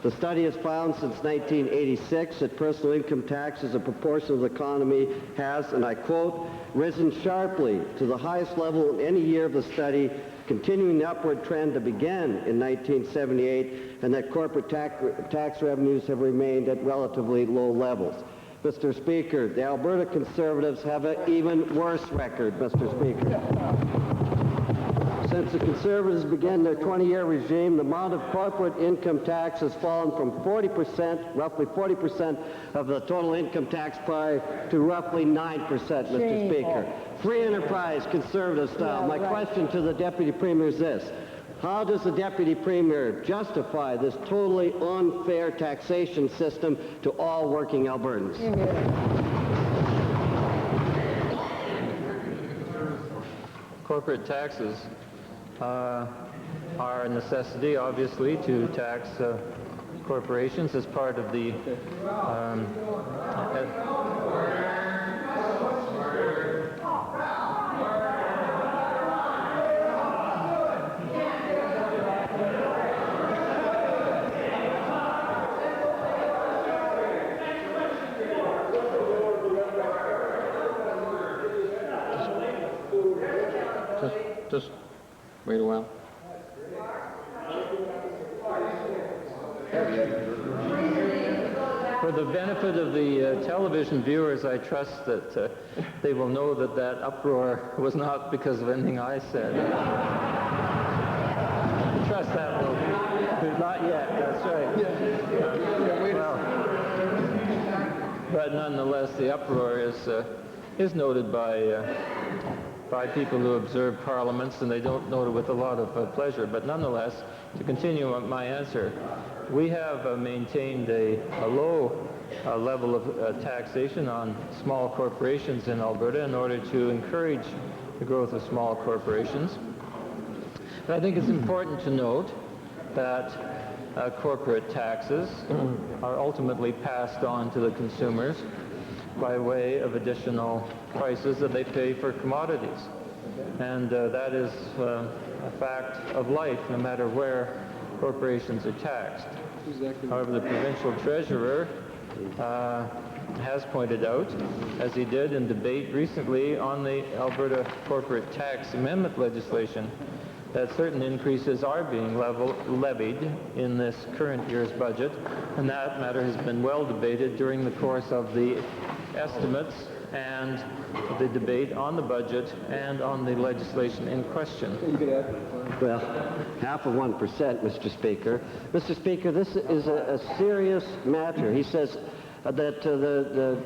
The study has found since 1986 that personal income tax as a proportion of the economy has, and I quote, risen sharply to the highest level in any year of the study, continuing the upward trend that began in 1978, and that corporate tax revenues have remained at relatively low levels. Mr. Speaker, the Alberta Conservatives have an even worse record, Mr. Speaker. Since the Conservatives began their 20-year regime, the amount of corporate income tax has fallen from 40%, roughly 40% of the total income tax pie, to roughly 9%, Mr. Speaker. Free enterprise, Conservative style. My question to the Deputy Premier is this. How does the Deputy Premier justify this totally unfair taxation system to all working Albertans? Corporate taxes are a necessity, obviously, to tax corporations as part of the Just wait a while. For the benefit of the television viewers, I trust that they will know that that uproar was not because of anything I said. Trust that will be. Not yet, that's right. Well, but nonetheless, the uproar is noted by people who observe parliaments, and they don't note it with a lot of pleasure. But nonetheless, to continue my answer, we have maintained a low level of taxation on small corporations in Alberta in order to encourage the growth of small corporations. But I think it's important to note that corporate taxes are ultimately passed on to the consumers by way of additional prices that they pay for commodities. And that is a fact of life, no matter where corporations are taxed. However, the provincial treasurer has pointed out, as he did in debate recently on the Alberta corporate tax amendment legislation, that certain increases are being levied in this current year's budget, and that matter has been well debated during the course of the estimates and the debate on the budget and on the legislation in question. Well, half of 1%, Mr. Speaker. Mr. Speaker, this is a serious matter. He says that the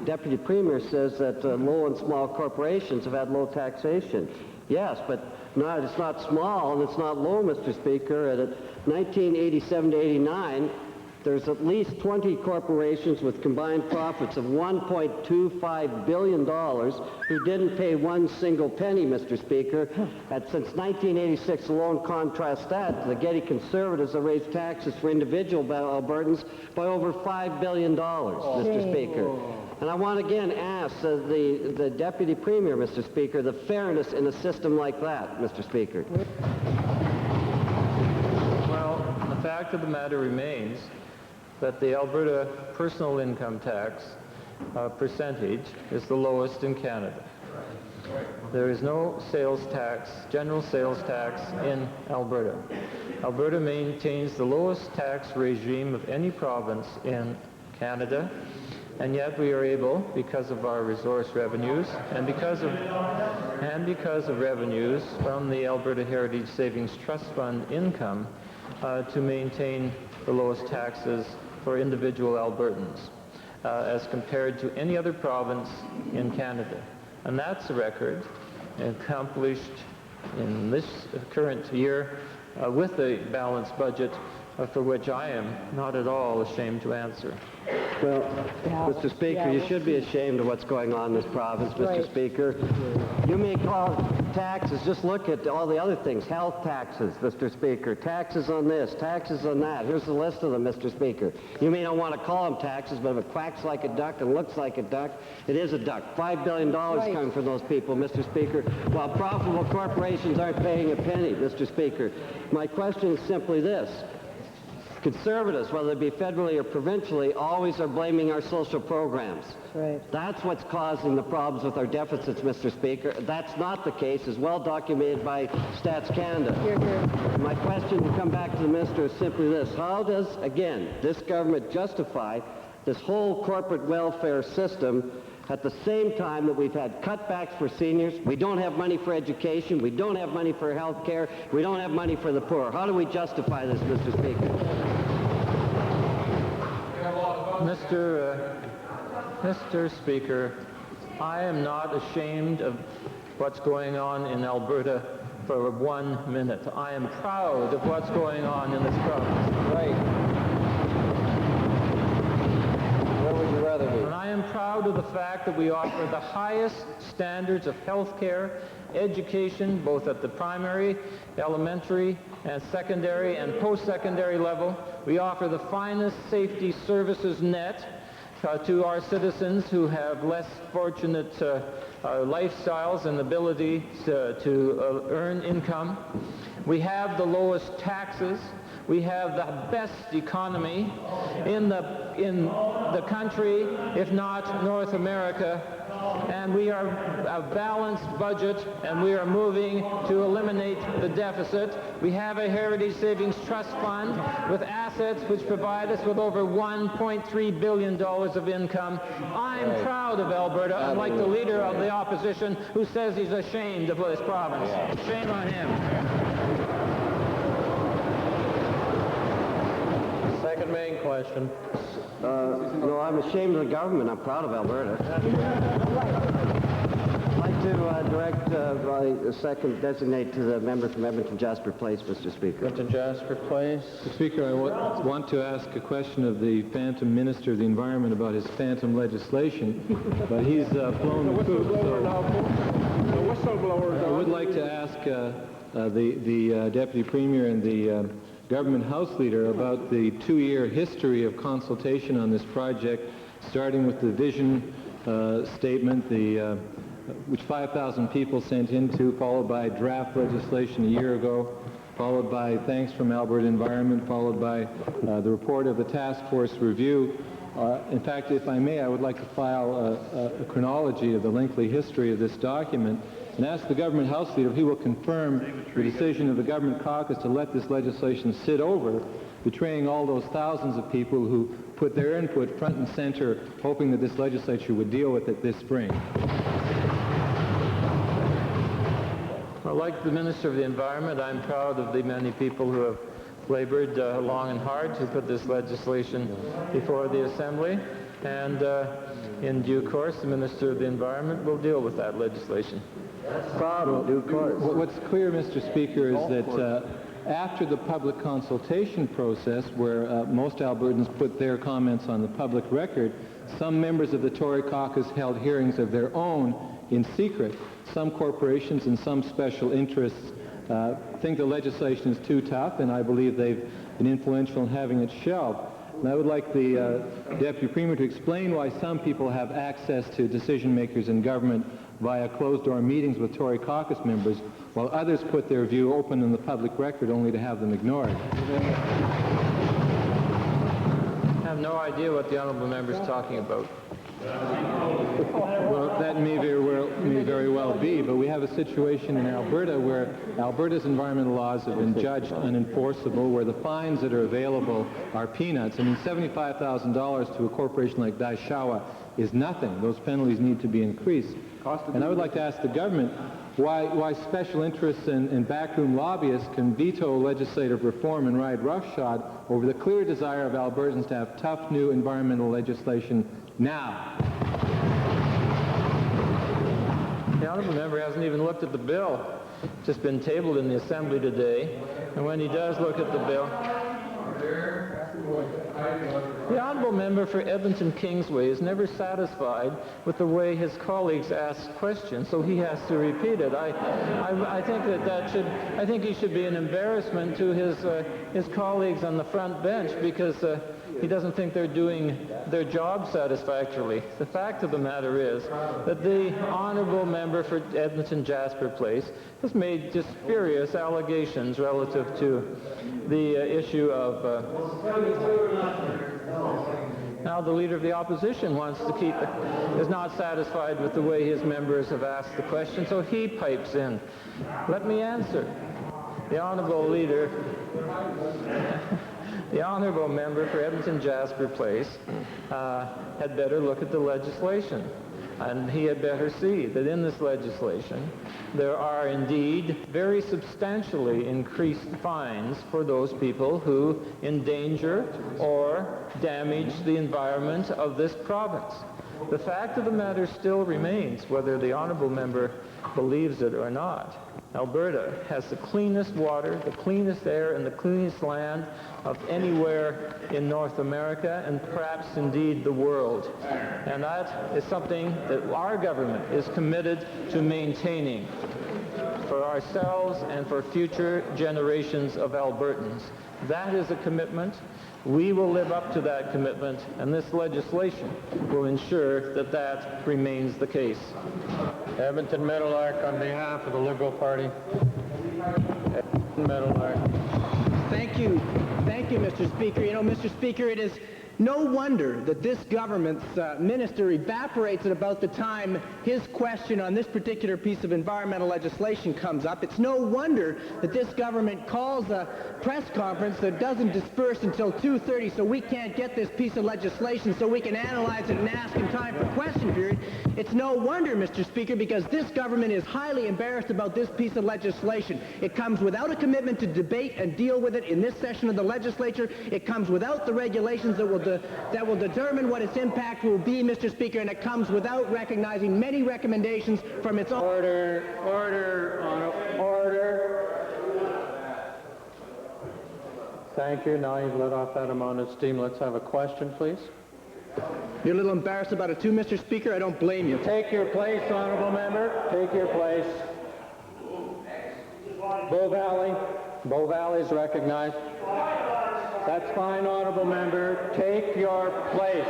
Deputy Premier says that low and small corporations have had low taxation. Yes, but it's not small and it's not low, Mr. Speaker. At 1987 to 89, there's at least 20 corporations with combined profits of $1.25 billion who didn't pay one single penny, Mr. Speaker. And since 1986 alone, contrast that, the Getty Conservatives have raised taxes for individual Albertans by over $5 billion, Mr. Speaker. And I want to again ask the Deputy Premier, Mr. Speaker, the fairness in a system like that, Mr. Speaker. Well, the fact of the matter remains that the Alberta personal income tax percentage is the lowest in Canada. There is no sales tax, general sales tax in Alberta. Alberta maintains the lowest tax regime of any province in Canada, and yet we are able, because of our resource revenues and because of revenues from the Alberta Heritage Savings Trust Fund income, to maintain the lowest taxes for individual Albertans as compared to any other province in Canada. And that's a record accomplished in this current year with a balanced budget for which I am not at all ashamed to answer. Well, Mr. Speaker, you should be ashamed of what's going on in this province, Mr. Speaker. You may call it taxes. Just look at all the other things. Health taxes, Mr. Speaker. Taxes on this, taxes on that. Here's the list of them, Mr. Speaker. You may not want to call them taxes, but if it quacks like a duck and looks like a duck, it is a duck. $5 billion coming from those people, Mr. Speaker, while profitable corporations aren't paying a penny, Mr. Speaker. My question is simply this. Conservatives, whether it be federally or provincially, always are blaming our social programs. Right. That's what's causing the problems with our deficits, Mr. Speaker. That's not the case, as well documented by Stats Canada. Hear, hear. My question to come back to the minister is simply this. How does, again, this government justify this whole corporate welfare system at the same time that we've had cutbacks for seniors, we don't have money for education, we don't have money for health care, we don't have money for the poor? How do we justify this, Mr. Speaker? Mr. Speaker, I am not ashamed of what's going on in Alberta for 1 minute. I am proud of what's going on in this province. Right. Where would you rather be? And I am proud of the fact that we offer the highest standards of health care, education, both at the primary, elementary, and secondary and post-secondary level. We offer the finest safety services net to our citizens who have less fortunate lifestyles and ability to earn income. We have the lowest taxes. We have the best economy in the country, if not North America, and we are a balanced budget, and we are moving to eliminate the deficit. We have a Heritage Savings Trust Fund with assets which provide us with over $1.3 billion of income. I'm proud of Alberta, unlike the leader of the opposition who says he's ashamed of this province. Shame on him. Second main question. No, I'm ashamed of the government. I'm proud of Alberta. I'd like to direct my second designate to the member from Edmonton Jasper Place, Mr. Speaker. Edmonton Jasper Place. Mr. Speaker, I want to ask a question of the Phantom Minister of the Environment about his phantom legislation, but he's flown the coop, so I would like to ask the Deputy Premier and the Government House Leader about the 2-year history of consultation on this project, starting with the vision statement, which 5,000 people sent into, followed by draft legislation a year ago, followed by thanks from Alberta Environment, followed by the report of the task force review. In fact, if I may, I would like to file a chronology of the lengthy history of this document and ask the Government House Leader if he will confirm the decision of the Government Caucus to let this legislation sit over betraying all those thousands of people who put their input front and center, hoping that this legislature would deal with it this spring. Well, like the Minister of the Environment, I'm proud of the many people who have labored long and hard to put this legislation before the Assembly, and in due course, the Minister of the Environment will deal with that legislation. What's clear, Mr. Speaker, is that after the public consultation process, where most Albertans put their comments on the public record, some members of the Tory caucus held hearings of their own in secret. Some corporations and some special interests think the legislation is too tough, and I believe they've been influential in having it shelved. And I would like the Deputy Premier to explain why some people have access to decision makers in government via closed-door meetings with Tory caucus members, while others put their view open in the public record only to have them ignored. I have no idea what the honourable member is talking about. Well, that may very well be, but we have a situation in Alberta where Alberta's environmental laws have been judged unenforceable, where the fines that are available are peanuts. I mean, $75,000 to a corporation like Daishawa is nothing. Those penalties need to be increased. And I would like to ask the government why special interests and backroom lobbyists can veto legislative reform and ride roughshod over the clear desire of Albertans to have tough new environmental legislation now. The honourable member hasn't even looked at the bill. It's just been tabled in the Assembly today, and when he does look at the bill... The honourable member for Edmonton Kingsway is never satisfied with the way his colleagues ask questions, so he has to repeat it. I think he should be an embarrassment to his colleagues on the front bench, because he doesn't think they're doing their job satisfactorily. The fact of the matter is that the honourable member for Edmonton Jasper Place has made just spurious allegations relative to the issue of... Now the Leader of the Opposition is not satisfied with the way his members have asked the question, so he pipes in. Let me answer. The Honourable Leader... The honourable member for Edmonton Jasper Place had better look at the legislation, and he had better see that in this legislation there are indeed very substantially increased fines for those people who endanger or damage the environment of this province. The fact of the matter still remains, whether the honourable member believes it or not. Alberta has the cleanest water, the cleanest air, and the cleanest land of anywhere in North America, and perhaps indeed the world. And that is something that our government is committed to maintaining for ourselves and for future generations of Albertans. That is a commitment. We will live up to that commitment, and this legislation will ensure that that remains the case. Edmonton Meadowlark on behalf of the Liberal Party. Edmonton Meadowlark. Thank you, Mr. Speaker. You know, Mr. Speaker, it is no wonder that this government's minister evaporates at about the time his question on this particular piece of environmental legislation comes up. It's no wonder that this government calls a press conference that doesn't disperse until 2:30, so we can't get this piece of legislation so we can analyze it and ask in time for question period. It's no wonder, Mr. Speaker, because this government is highly embarrassed about this piece of legislation. It comes without a commitment to debate and deal with it in this session of the legislature. It comes without the regulations that will determine what its impact will be, Mr. Speaker, and it comes without recognizing many recommendations from its own... Order. Thank you. Now you've let off that amount of steam. Let's have a question, please. You're a little embarrassed about it too, Mr. Speaker. I don't blame you. Take your place, honourable member. Take your place. Bow Valley is recognized. That's fine, honourable member. Take your place.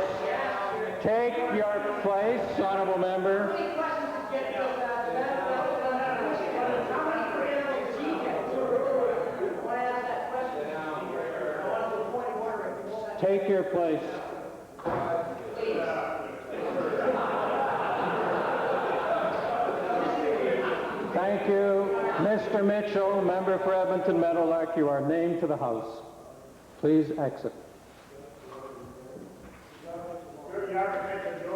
Take your place, honourable member. Take your place. Thank you. Mr. Mitchell, member for Edmonton Meadowlark, you are named to the House. please exit.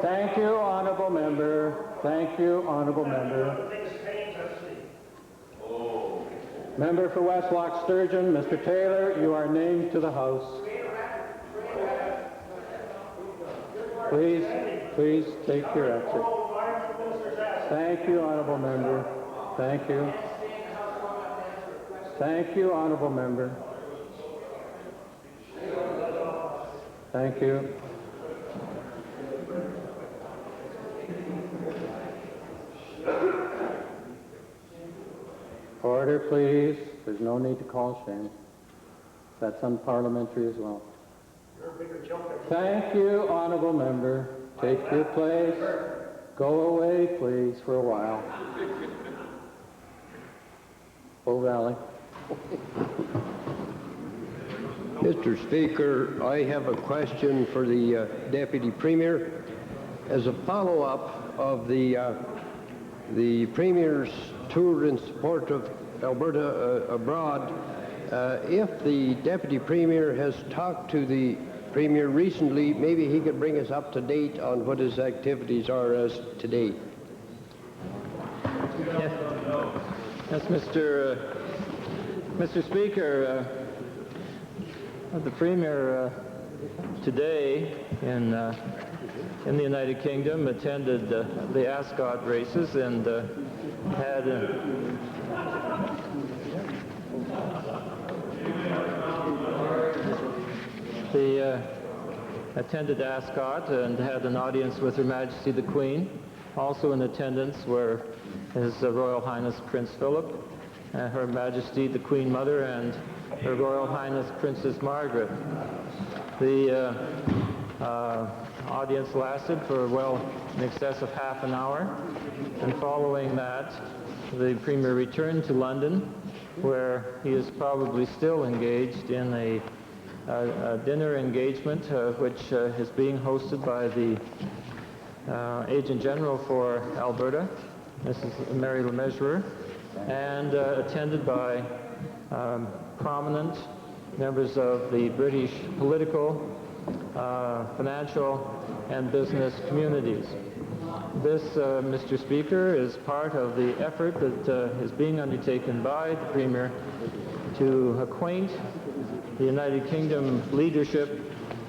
Thank you, honourable member. Thank you, honourable member. Member for West Loch Sturgeon, Mr. Taylor, you are named to the House. Please take your exit. Thank you, honourable member. Thank you. Thank you, honourable member. Thank you. Order, please. There's no need to call shame. That's unparliamentary as well. Thank you, honourable member. Take your place. Go away, please, for a while. Bow Valley. Mr. Speaker, I have a question for the Deputy Premier. As a follow-up of the Premier's tour in support of Alberta abroad, if the Deputy Premier has talked to the Premier recently, maybe he could bring us up to date on what his activities are as to date. Yes, Mr. Speaker, the Premier today in the United Kingdom attended the Ascot races and had attended Ascot and had an audience with Her Majesty the Queen. Also in attendance were His Royal Highness Prince Philip, Her Majesty the Queen Mother, and Her Royal Highness Princess Margaret. The audience lasted for well in excess of half an hour, and following that the Premier returned to London, where he is probably still engaged in a dinner engagement which is being hosted by the Agent General for Alberta, Mrs. Mary LeMessurier, and attended by prominent members of the British political, financial, and business communities. This, Mr. Speaker, is part of the effort that is being undertaken by the Premier to acquaint the United Kingdom leadership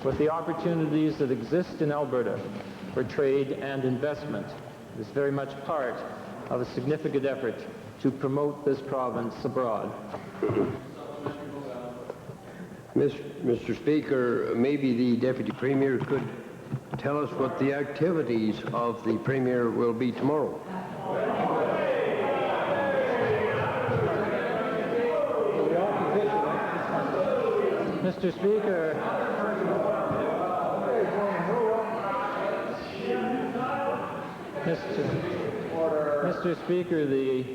with the opportunities that exist in Alberta for trade and investment. It is very much part of a significant effort to promote this province abroad. Mr. Speaker, maybe the Deputy Premier could tell us what the activities of the Premier will be tomorrow. Mr. Speaker, Mr. Speaker, the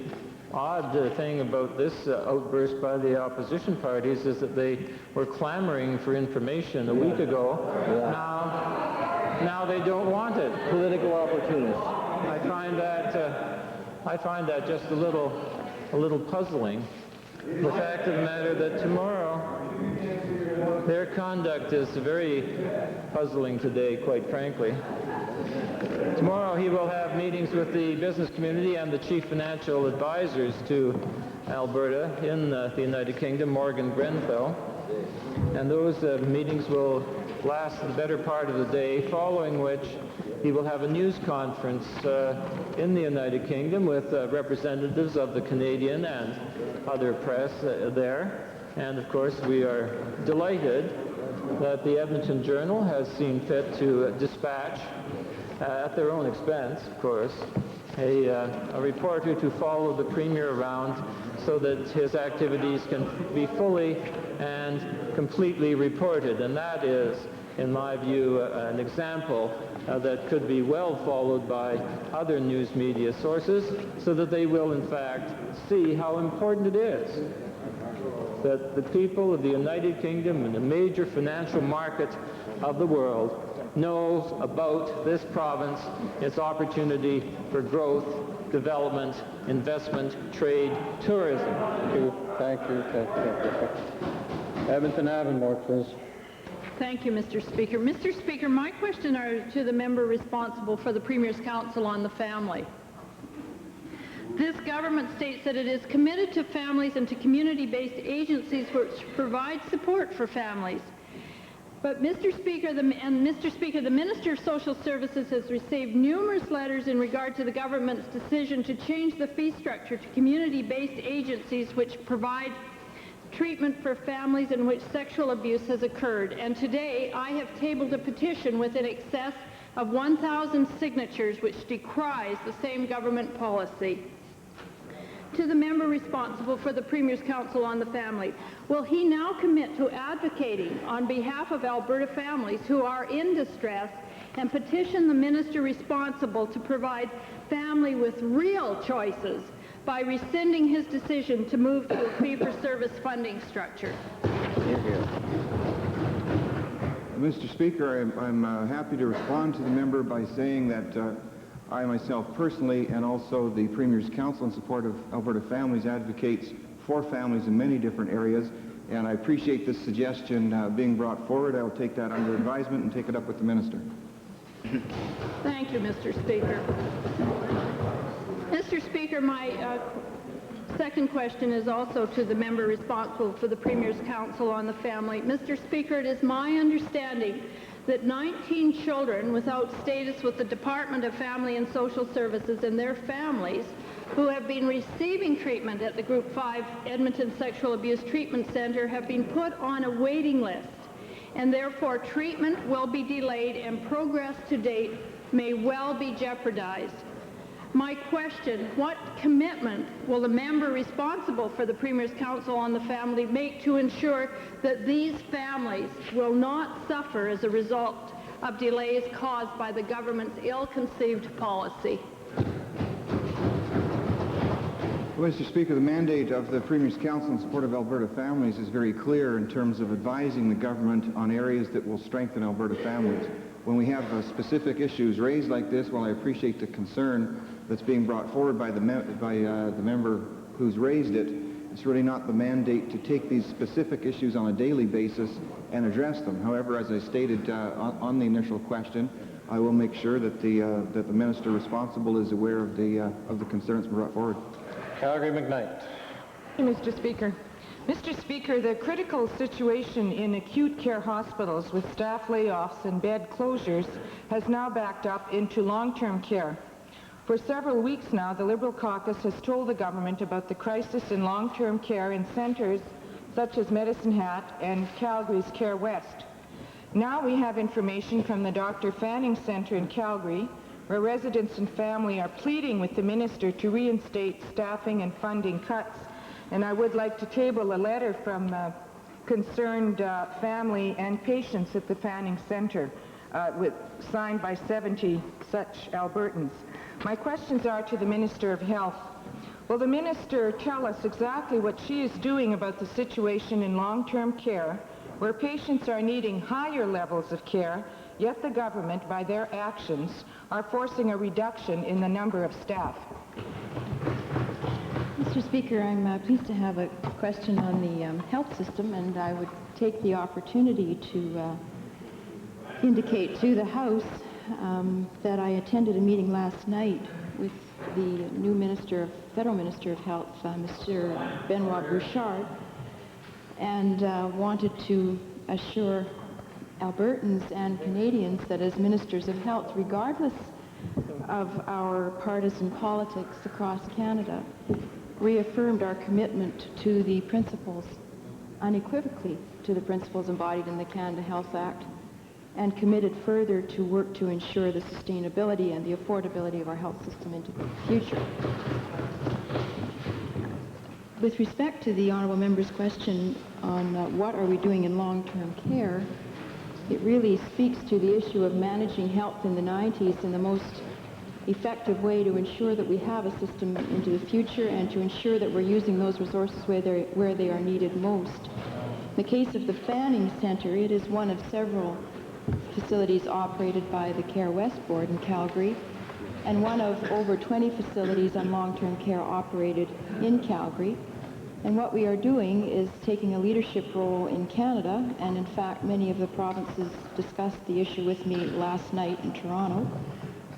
odd thing about this outburst by the opposition parties is that they were clamoring for information a week ago. Now they don't want it. Political opportunists. I find that just a little puzzling. The fact of the matter that tomorrow their conduct is very puzzling today, quite frankly. Tomorrow he will have meetings with the business community and the chief financial advisors to Alberta in the United Kingdom, Morgan Grenfell. And those meetings will last the better part of the day, following which he will have a news conference in the United Kingdom with representatives of the Canadian and other press there. And of course we are delighted that the Edmonton Journal has seen fit to dispatch, at their own expense, of course, a reporter to follow the Premier around so that his activities can be fully and completely reported. And that is, in my view, an example that could be well followed by other news media sources so that they will, in fact, see how important it is that the people of the United Kingdom and the major financial market of the world knows about this province, its opportunity for growth, development, investment, trade, tourism. Thank you. Edmonton Avonmore, please. Thank you, Mr. Speaker. Mr. Speaker, my question are to the member responsible for the Premier's Council on the Family. This government states that it is committed to families and to community-based agencies which provide support for families. But Mr. Speaker, the Minister of Social Services has received numerous letters in regard to the government's decision to change the fee structure to community-based agencies which provide treatment for families in which sexual abuse has occurred. And today I have tabled a petition with in excess of 1,000 signatures which decries the same government policy. To the member responsible for the Premier's Council on the Family, will he now commit to advocating on behalf of Alberta families who are in distress and petition the minister responsible to provide family with real choices by rescinding his decision to move to a fee-for-service funding structure? Mr. Speaker, I'm happy to respond to the member by saying that I myself personally and also the Premier's Council in support of Alberta Families advocates for families in many different areas, and I appreciate this suggestion being brought forward. I will take that under advisement and take it up with the Minister. Thank you, Mr. Speaker. Mr. Speaker, my second question is also to the member responsible for the Premier's Council on the Family. Mr. Speaker, it is my understanding that 19 children without status with the Department of Family and Social Services and their families who have been receiving treatment at the Group 5 Edmonton Sexual Abuse Treatment Centre have been put on a waiting list, and therefore treatment will be delayed and progress to date may well be jeopardized. My question, what commitment will the member responsible for the Premier's Council on the Family make to ensure that these families will not suffer as a result of delays caused by the government's ill-conceived policy? Well, Mr. Speaker, the mandate of the Premier's Council in support of Alberta families is very clear in terms of advising the government on areas that will strengthen Alberta families. When we have specific issues raised like this, while I appreciate the concern that's being brought forward by the member who's raised it, it's really not the mandate to take these specific issues on a daily basis and address them. However, as I stated on the initial question, I will make sure that the minister responsible is aware of the concerns brought forward. Calgary McKnight. Mr. Speaker. Mr. Speaker, the critical situation in acute care hospitals with staff layoffs and bed closures has now backed up into long-term care. For several weeks now, the Liberal caucus has told the government about the crisis in long-term care in centres such as Medicine Hat and Calgary's Care West. Now we have information from the Dr. Fanning Centre in Calgary, where residents and family are pleading with the minister to reinstate staffing and funding cuts. And I would like to table a letter from concerned family and patients at the Fanning Centre, signed by 70 such Albertans. My questions are to the Minister of Health. Will the minister tell us exactly what she is doing about the situation in long-term care, where patients are needing higher levels of care, yet the government, by their actions, are forcing a reduction in the number of staff? Mr. Speaker, I'm pleased to have a question on the health system, and I would take the opportunity to indicate to the House that I attended a meeting last night with the new Federal Minister of Health, Mr. Benoit Bouchard, and wanted to assure Albertans and Canadians that as Ministers of Health, regardless of our partisan politics across Canada, reaffirmed our commitment to the principles, unequivocally to the principles embodied in the Canada Health Act, and committed further to work to ensure the sustainability and the affordability of our health system into the future. With respect to the honourable member's question on what are we doing in long-term care, it really speaks to the issue of managing health in the 90s in the most effective way to ensure that we have a system into the future and to ensure that we're using those resources where they are needed most. In the case of the Fanning Centre, it is one of several facilities operated by the Care West Board in Calgary, and one of over 20 facilities on long-term care operated in Calgary. And what we are doing is taking a leadership role in Canada, and in fact many of the provinces discussed the issue with me last night in Toronto,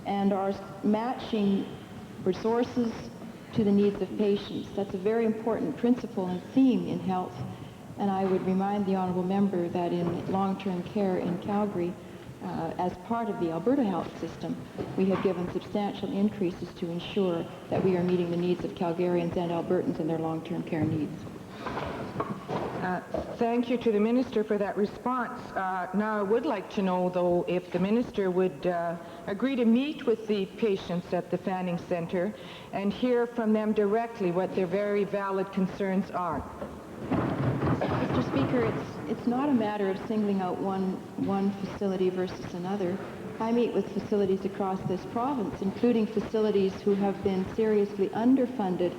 and are matching resources to the needs of patients. That's a very important principle and theme in health, and I would remind the honourable member that in long-term care in Calgary, as part of the Alberta health system, we have given substantial increases to ensure that we are meeting the needs of Calgarians and Albertans in their long-term care needs. Thank you to the Minister for that response. Now I would like to know, though, if the Minister would agree to meet with the patients at the Fanning Centre and hear from them directly what their very valid concerns are. Mr. Speaker, it's not a matter of singling out one facility versus another. I meet with facilities across this province, including facilities who have been seriously underfunded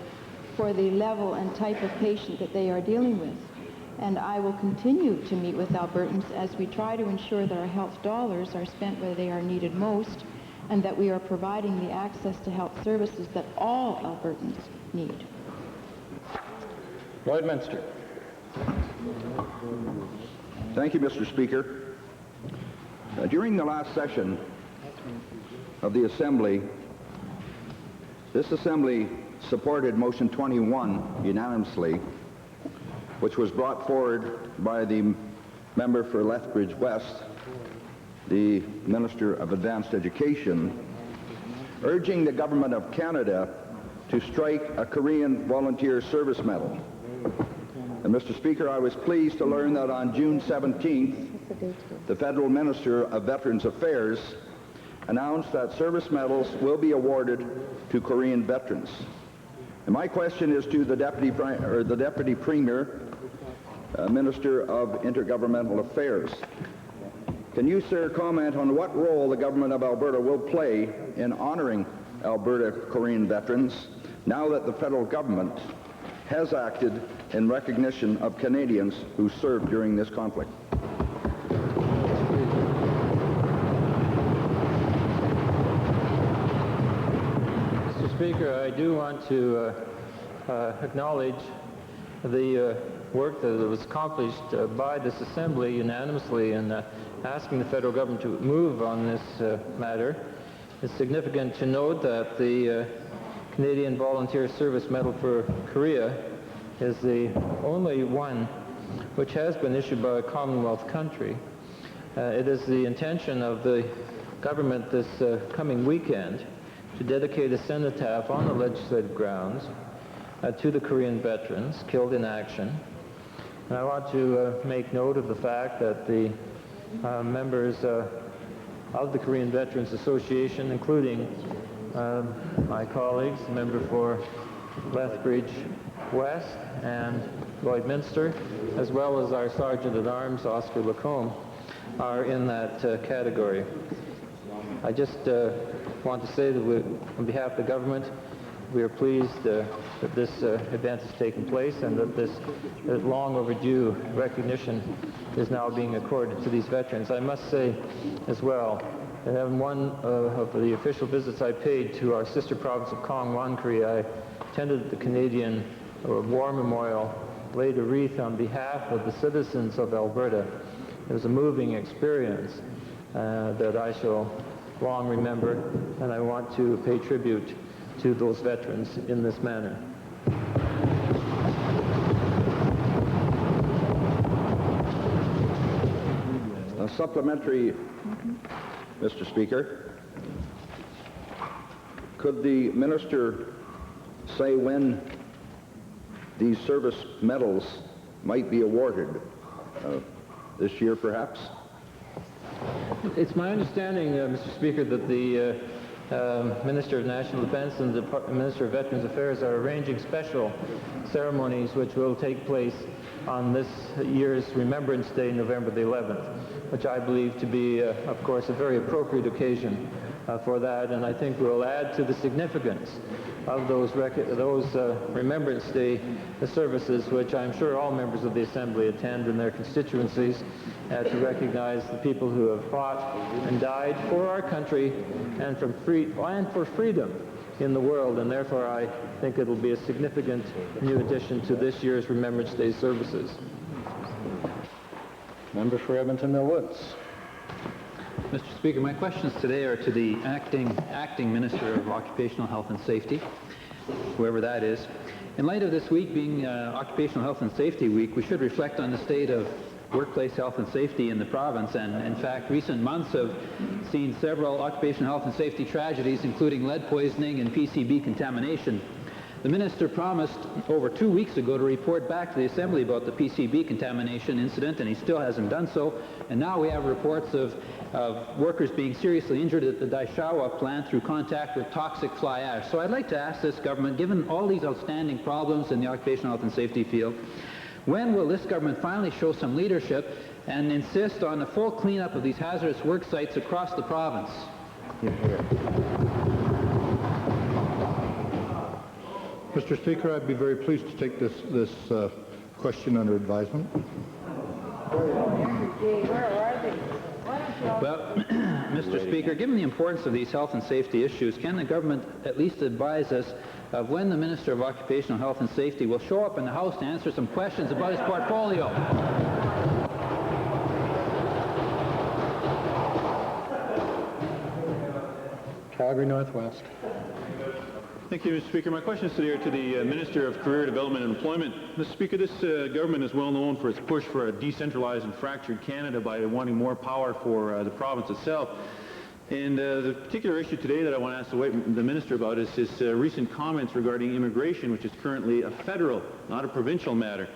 for the level and type of patient that they are dealing with. And I will continue to meet with Albertans as we try to ensure that our health dollars are spent where they are needed most, and that we are providing the access to health services that all Albertans need. Lloydminster. Thank you, Mr. Speaker. During the last session of the Assembly, this Assembly supported Motion 21 unanimously, which was brought forward by the member for Lethbridge West, the Minister of Advanced Education, urging the Government of Canada to strike a Korean Volunteer Service Medal. And Mr. Speaker, I was pleased to learn that on June 17th, the Federal Minister of Veterans Affairs announced that service medals will be awarded to Korean veterans. And my question is to the Deputy Premier, Minister of Intergovernmental Affairs. Can you, sir, comment on what role the Government of Alberta will play in honoring Alberta Korean veterans now that the federal government has acted in recognition of Canadians who served during this conflict? Mr. Speaker, I do want to acknowledge the work that was accomplished by this Assembly unanimously in asking the federal government to move on this matter. It's significant to note that the Canadian Volunteer Service Medal for Korea is the only one which has been issued by a Commonwealth country. It is the intention of the government this coming weekend to dedicate a cenotaph on the legislative grounds to the Korean veterans killed in action. And I want to make note of the fact that the members of the Korean Veterans Association, including my colleagues, the member for Lethbridge West and Lloydminster, as well as our Sergeant-at-Arms, Oscar Lacombe, are in that category. I just want to say that on behalf of the government, we are pleased that this event has taken place and that this long overdue recognition is now being accorded to these veterans. I must say as well that in one of the official visits I paid to our sister province of Kongwon, Korea, I attended the Canadian War Memorial, laid a wreath on behalf of the citizens of Alberta. It was a moving experience that I shall long remember, and I want to pay tribute to those veterans in this manner. A supplementary, Mr. Speaker. Could the minister say when these service medals might be awarded? This year, perhaps? It's my understanding, Mr. Speaker, that the Minister of National Defense and the Minister of Veterans Affairs are arranging special ceremonies which will take place on this year's Remembrance Day, November the 11th, which I believe to be, of course, a very appropriate occasion for that, and I think will add to the significance of those Remembrance Day services, which I'm sure all members of the Assembly attend in their constituencies, to recognize the people who have fought and died for our country and for freedom in the world, and therefore I think it will be a significant new addition to this year's Remembrance Day services. Member for Edmonton Millwoods. Mr. Speaker, my questions today are to the acting Minister of Occupational Health and Safety, whoever that is. In light of this week being Occupational Health and Safety Week, we should reflect on the state of workplace health and safety in the province, and in fact recent months have seen several occupational health and safety tragedies, including lead poisoning and PCB contamination. The Minister promised over 2 weeks ago to report back to the Assembly about the PCB contamination incident, and he still hasn't done so. And now we have reports of workers being seriously injured at the Daishawa plant through contact with toxic fly ash. So I'd like to ask this government, given all these outstanding problems in the occupational health and safety field, when will this government finally show some leadership and insist on a full cleanup of these hazardous work sites across the province? Mr. Speaker, I'd be very pleased to take this question under advisement. Well, Mr. Speaker, given the importance of these health and safety issues, can the government at least advise us of when the Minister of Occupational Health and Safety will show up in the House to answer some questions about his portfolio? Calgary Northwest. Thank you, Mr. Speaker. My questions today are to the Minister of Career Development and Employment. Mr. Speaker, this government is well known for its push for a decentralized and fractured Canada by wanting more power for the province itself. And the particular issue today that I want to ask the Minister about is his recent comments regarding immigration, which is currently a federal, not a provincial matter.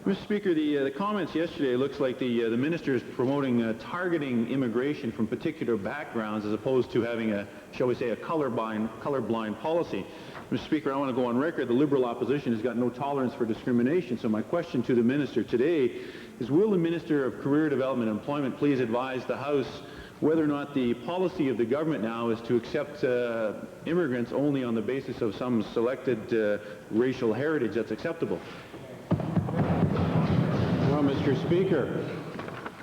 Mr. Speaker, the comments yesterday looks like the Minister is promoting targeting immigration from particular backgrounds as opposed to having a, shall we say, a colorblind policy. Mr. Speaker, I want to go on record. The Liberal opposition has got no tolerance for discrimination. So my question to the Minister today is, will the Minister of Career Development and Employment please advise the House whether or not the policy of the government now is to accept immigrants only on the basis of some selected racial heritage that's acceptable? Well, Mr. Speaker,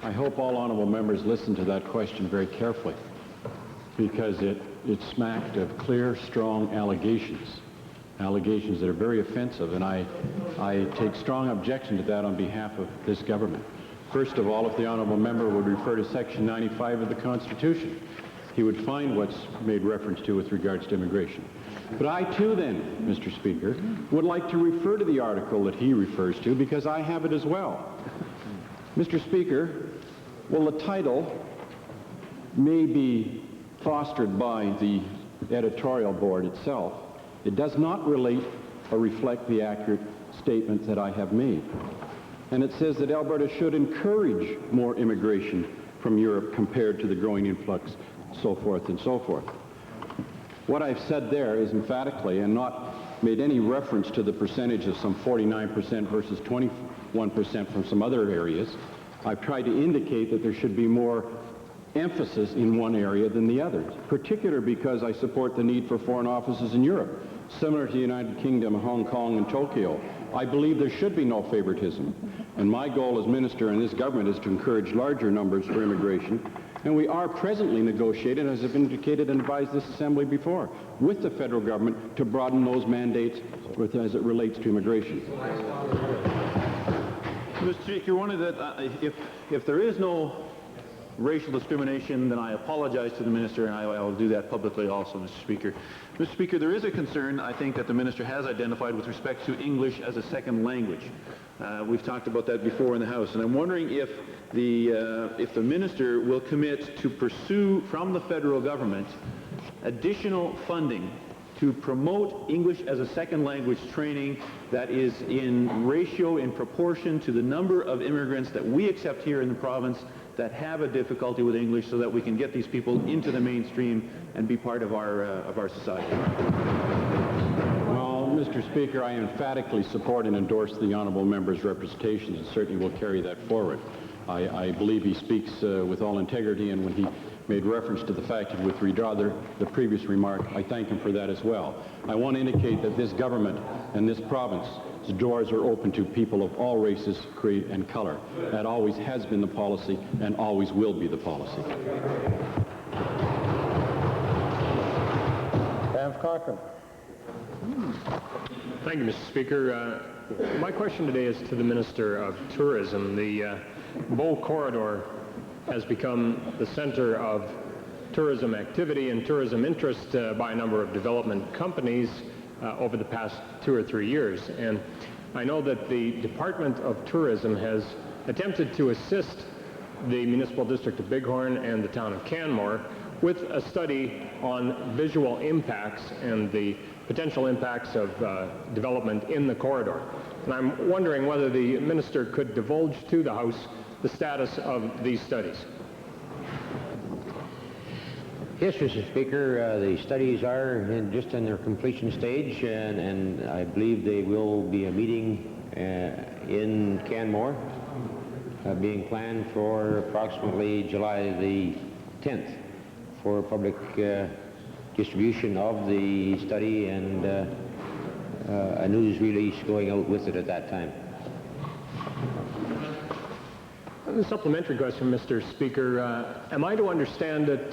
I hope all honourable members listen to that question very carefully, because it smacked of clear, strong allegations that are very offensive, and I take strong objection to that on behalf of this government. First of all, if the honourable member would refer to Section 95 of the Constitution, he would find what's made reference to with regards to immigration. But I too then, Mr. Speaker, would like to refer to the article that he refers to, because I have it as well. Mr. Speaker, well, the title may be fostered by the editorial board itself. It does not relate or reflect the accurate statement that I have made. And it says that Alberta should encourage more immigration from Europe compared to the growing influx, so forth and so forth. What I've said there is emphatically, and not made any reference to the percentage of some 49% versus 21% from some other areas. I've tried to indicate that there should be more emphasis in one area than the other, particularly because I support the need for foreign offices in Europe, similar to the United Kingdom, Hong Kong, and Tokyo. I believe there should be no favoritism, and my goal as minister in this government is to encourage larger numbers for immigration, and we are presently negotiating, as I've indicated and advised this Assembly before, with the federal government to broaden those mandates as it relates to immigration. Mr. Speaker, one of the, if there is no racial discrimination, then I apologize to the Minister, and I will do that publicly also, Mr. Speaker. Mr. Speaker, there is a concern, I think, that the Minister has identified with respect to English as a second language. We've talked about that before in the House, and I'm wondering if the Minister will commit to pursue from the federal government additional funding to promote English as a second language training that is in ratio, in proportion to the number of immigrants that we accept here in the province that have a difficulty with English, so that we can get these people into the mainstream and be part of our society. Well, Mr. Speaker, I emphatically support and endorse the honourable member's representations, and certainly will carry that forward. I believe he speaks with all integrity, and when he made reference to the fact that with regard to the previous remark, I thank him for that as well. I want to indicate that this government and this province's doors are open to people of all races, creed, and color. That always has been the policy and always will be the policy. Banff Cochrane. Thank you, Mr. Speaker. My question today is to the Minister of Tourism. The Bow Corridor has become the center of tourism activity and tourism interest by a number of development companies over the past 2 or 3 years. And I know that the Department of Tourism has attempted to assist the Municipal District of Bighorn and the town of Canmore with a study on visual impacts and the potential impacts of development in the corridor. And I'm wondering whether the Minister could divulge to the House the status of these studies. Yes, Mr. Speaker, the studies are just in their completion stage, and I believe they will be a meeting in Canmore being planned for approximately July the 10th for public distribution of the study and a news release going out with it at that time. A supplementary question, Mr. Speaker. Am I to understand that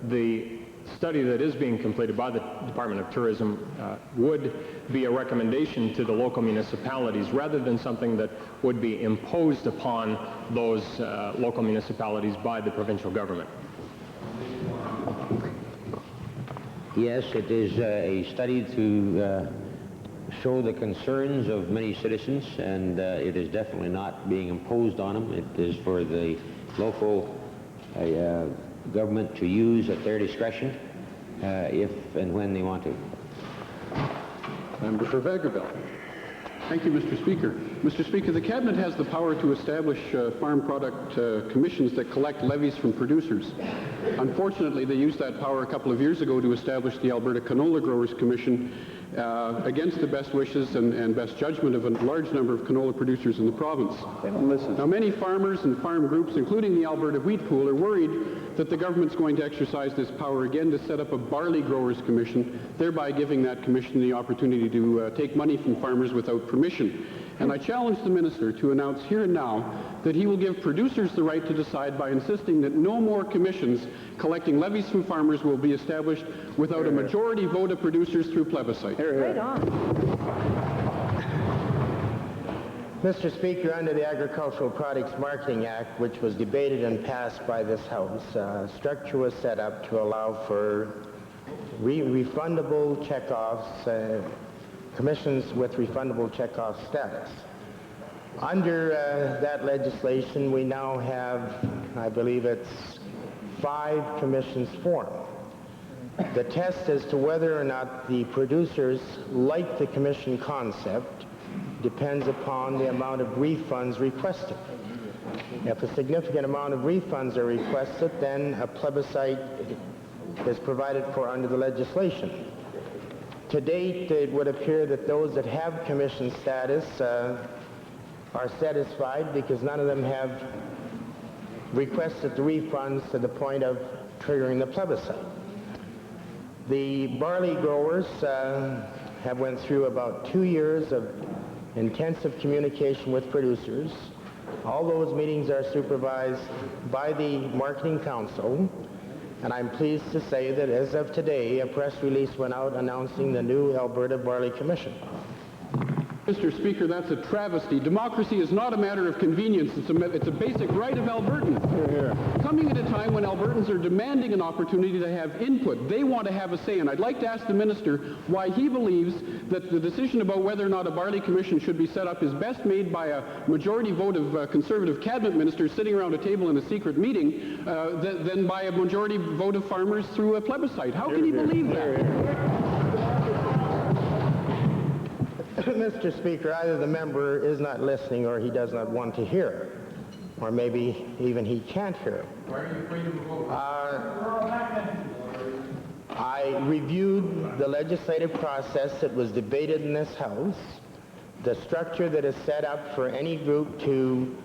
the study that is being completed by the Department of Tourism would be a recommendation to the local municipalities rather than something that would be imposed upon those local municipalities by the provincial government? Yes, it is a study to show the concerns of many citizens, and it is definitely not being imposed on them. It is for the local government to use at their discretion if and when they want to. Member for Vegreville. Thank you, Mr. Speaker. Mr. Speaker, the Cabinet has the power to establish farm product commissions that collect levies from producers. Unfortunately, they used that power a couple of years ago to establish the Alberta Canola Growers Commission against the best wishes and best judgment of a large number of canola producers in the province. They don't listen. Now, many farmers and farm groups, including the Alberta Wheat Pool, are worried that the government's going to exercise this power again to set up a barley growers commission, thereby giving that commission the opportunity to take money from farmers without permission. And I challenge the Minister to announce here and now that he will give producers the right to decide by insisting that no more commissions collecting levies from farmers will be established without a majority vote of producers through plebiscite. Right on. Mr. Speaker, under the Agricultural Products Marketing Act, which was debated and passed by this House, a structure was set up to allow for refundable checkoffs, commissions with refundable checkoff status. Under that legislation, we now have, I believe it's 5 commissions formed. The test as to whether or not the producers like the commission concept depends upon the amount of refunds requested. If a significant amount of refunds are requested, then a plebiscite is provided for under the legislation. To date, it would appear that those that have commission status are satisfied because none of them have requested the refunds to the point of triggering the plebiscite. The barley growers have went through about 2 years of intensive communication with producers. All those meetings are supervised by the Marketing Council, and I'm pleased to say that as of today, a press release went out announcing the new Alberta Barley Commission. Mr. Speaker, that's a travesty. Democracy is not a matter of convenience. It's a basic right of Albertans. Coming at a time when Albertans are demanding an opportunity to have input. They want to have a say. And I'd like to ask the Minister why he believes that the decision about whether or not a barley commission should be set up is best made by a majority vote of Conservative cabinet ministers sitting around a table in a secret meeting than by a majority vote of farmers through a plebiscite. How can he believe that? Mr. Speaker, either the member is not listening or he does not want to hear, or maybe even he can't hear. I reviewed the legislative process that was debated in this House, the structure that is set up for any group to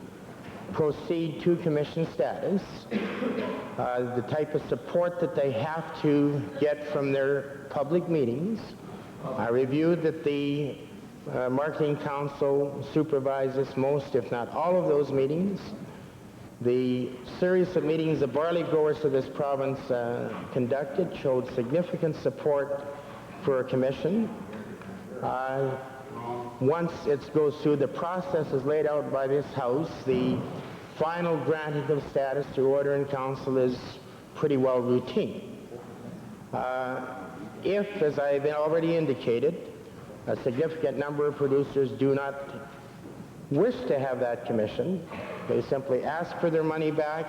proceed to commission status, the type of support that they have to get from their public meetings. I reviewed that the Marketing Council supervises most, if not all, of those meetings. The series of meetings the barley growers of this province conducted showed significant support for a commission. once it goes through the processes laid out by this House, the final granting of status through order in council is pretty well routine. If, as I've already indicated, a significant number of producers do not wish to have that commission, they simply ask for their money back,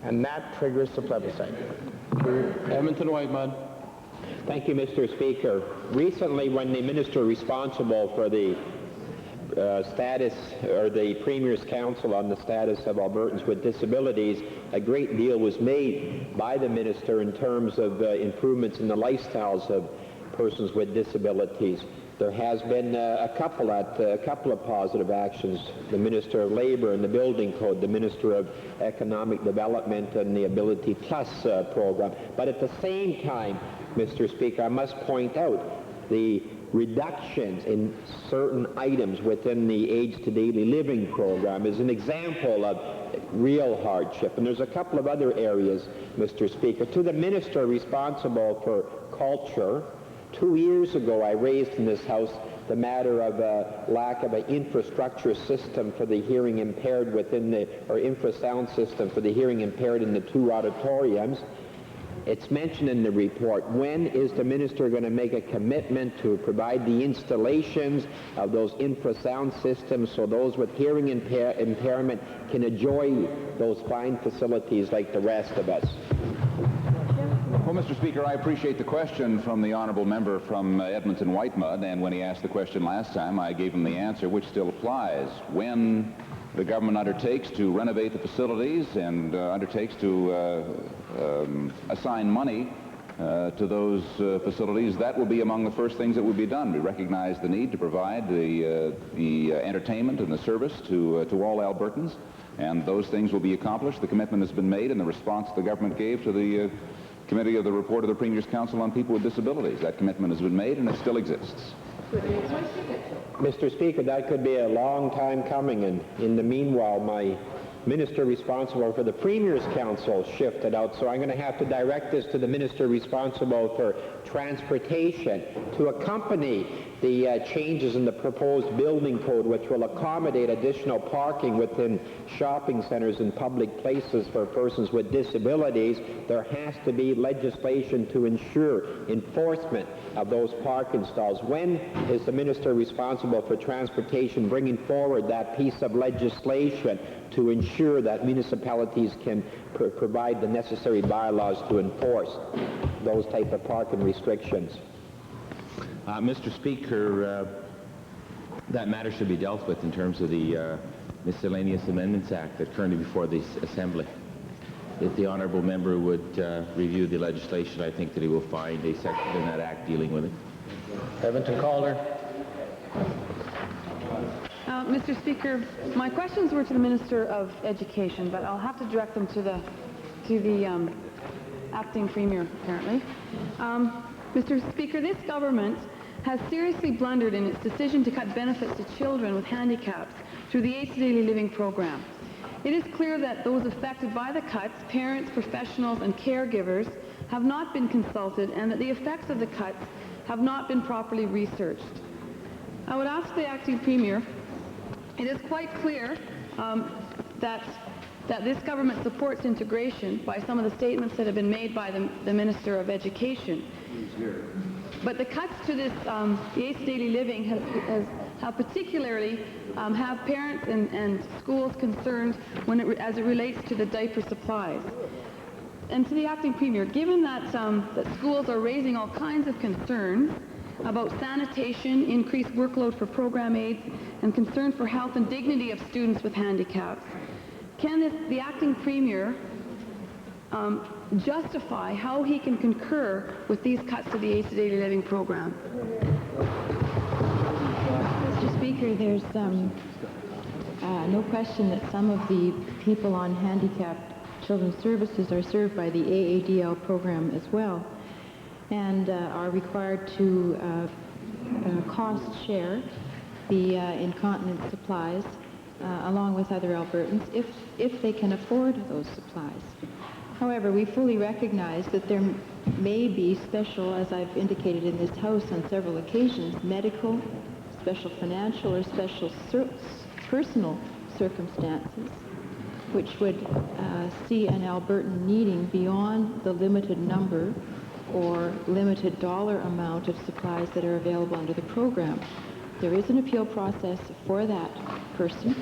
and that triggers the plebiscite. Edmonton Whitemud. Thank you, Mr. Speaker. Recently, when the minister responsible for the status, or the Premier's Council on the status of Albertans with disabilities, a great deal was made by the minister in terms of improvements in the lifestyles of persons with disabilities. There has been a couple of positive actions. The Minister of Labour and the Building Code, the Minister of Economic Development and the Ability Plus program. But at the same time, Mr. Speaker, I must point out the reductions in certain items within the Aids to Daily Living program is an example of real hardship. And there's a couple of other areas, Mr. Speaker. To the minister responsible for culture, 2 years ago I raised in this House the matter of a lack of an infrastructure system for the hearing impaired within the, or infrasound system for the hearing impaired in the 2 auditoriums. It's mentioned in the report. When is the minister going to make a commitment to provide the installations of those infrasound systems so those with hearing impairment can enjoy those fine facilities like the rest of us? Well, Mr. Speaker, I appreciate the question from the honourable member from Edmonton Whitemud, and when he asked the question last time, I gave him the answer, which still applies. When the government undertakes to renovate the facilities and undertakes to assign money to those facilities, that will be among the first things that will be done. We recognize the need to provide the entertainment and the service to all Albertans, and those things will be accomplished. The commitment has been made in the response the government gave to the committee of the report of the Premier's Council on People with Disabilities. That commitment has been made, and it still exists. Mr. Speaker, that could be a long time coming, and in the meanwhile, my minister responsible for the Premier's Council shifted out, so I'm going to have to direct this to the minister responsible for transportation to accompany the changes in the proposed building code, which will accommodate additional parking within shopping centers and public places for persons with disabilities. There has to be legislation to ensure enforcement of those parking stalls. When is the minister responsible for transportation bringing forward that piece of legislation to ensure that municipalities can provide the necessary bylaws to enforce those type of parking restrictions? Mr. Speaker, that matter should be dealt with in terms of the Miscellaneous Amendments Act that's currently before the Assembly. If the honourable member would review the legislation, I think that he will find a section in that act dealing with it. Edmonton Calder. Mr. Speaker, my questions were to the Minister of Education, but I'll have to direct them to the acting Premier, apparently. Mr. Speaker, this government has seriously blundered in its decision to cut benefits to children with handicaps through the Aids to Daily Living program. It is clear that those affected by the cuts, parents, professionals, and caregivers, have not been consulted, and that the effects of the cuts have not been properly researched. I would ask the acting Premier, it is quite clear that this government supports integration by some of the statements that have been made by the Minister of Education. But the cuts to this, the Aids to Daily Living have particularly have parents and schools concerned as it relates to the diaper supplies. And to the acting Premier, given that, that schools are raising all kinds of concerns about sanitation, increased workload for program aides, and concern for health and dignity of students with handicaps, can the acting Premier justify how he can concur with these cuts to the Aids to Daily Living program? Mr. Speaker, there's no question that some of the people on handicapped children's services are served by the AADL program as well, and are required to cost share the incontinence supplies along with other Albertans if they can afford those supplies. However, we fully recognize that there may be special, as I've indicated in this House on several occasions, medical, special financial, or special personal circumstances which would see an Albertan needing beyond the limited number or limited dollar amount of supplies that are available under the program. There is an appeal process for that person,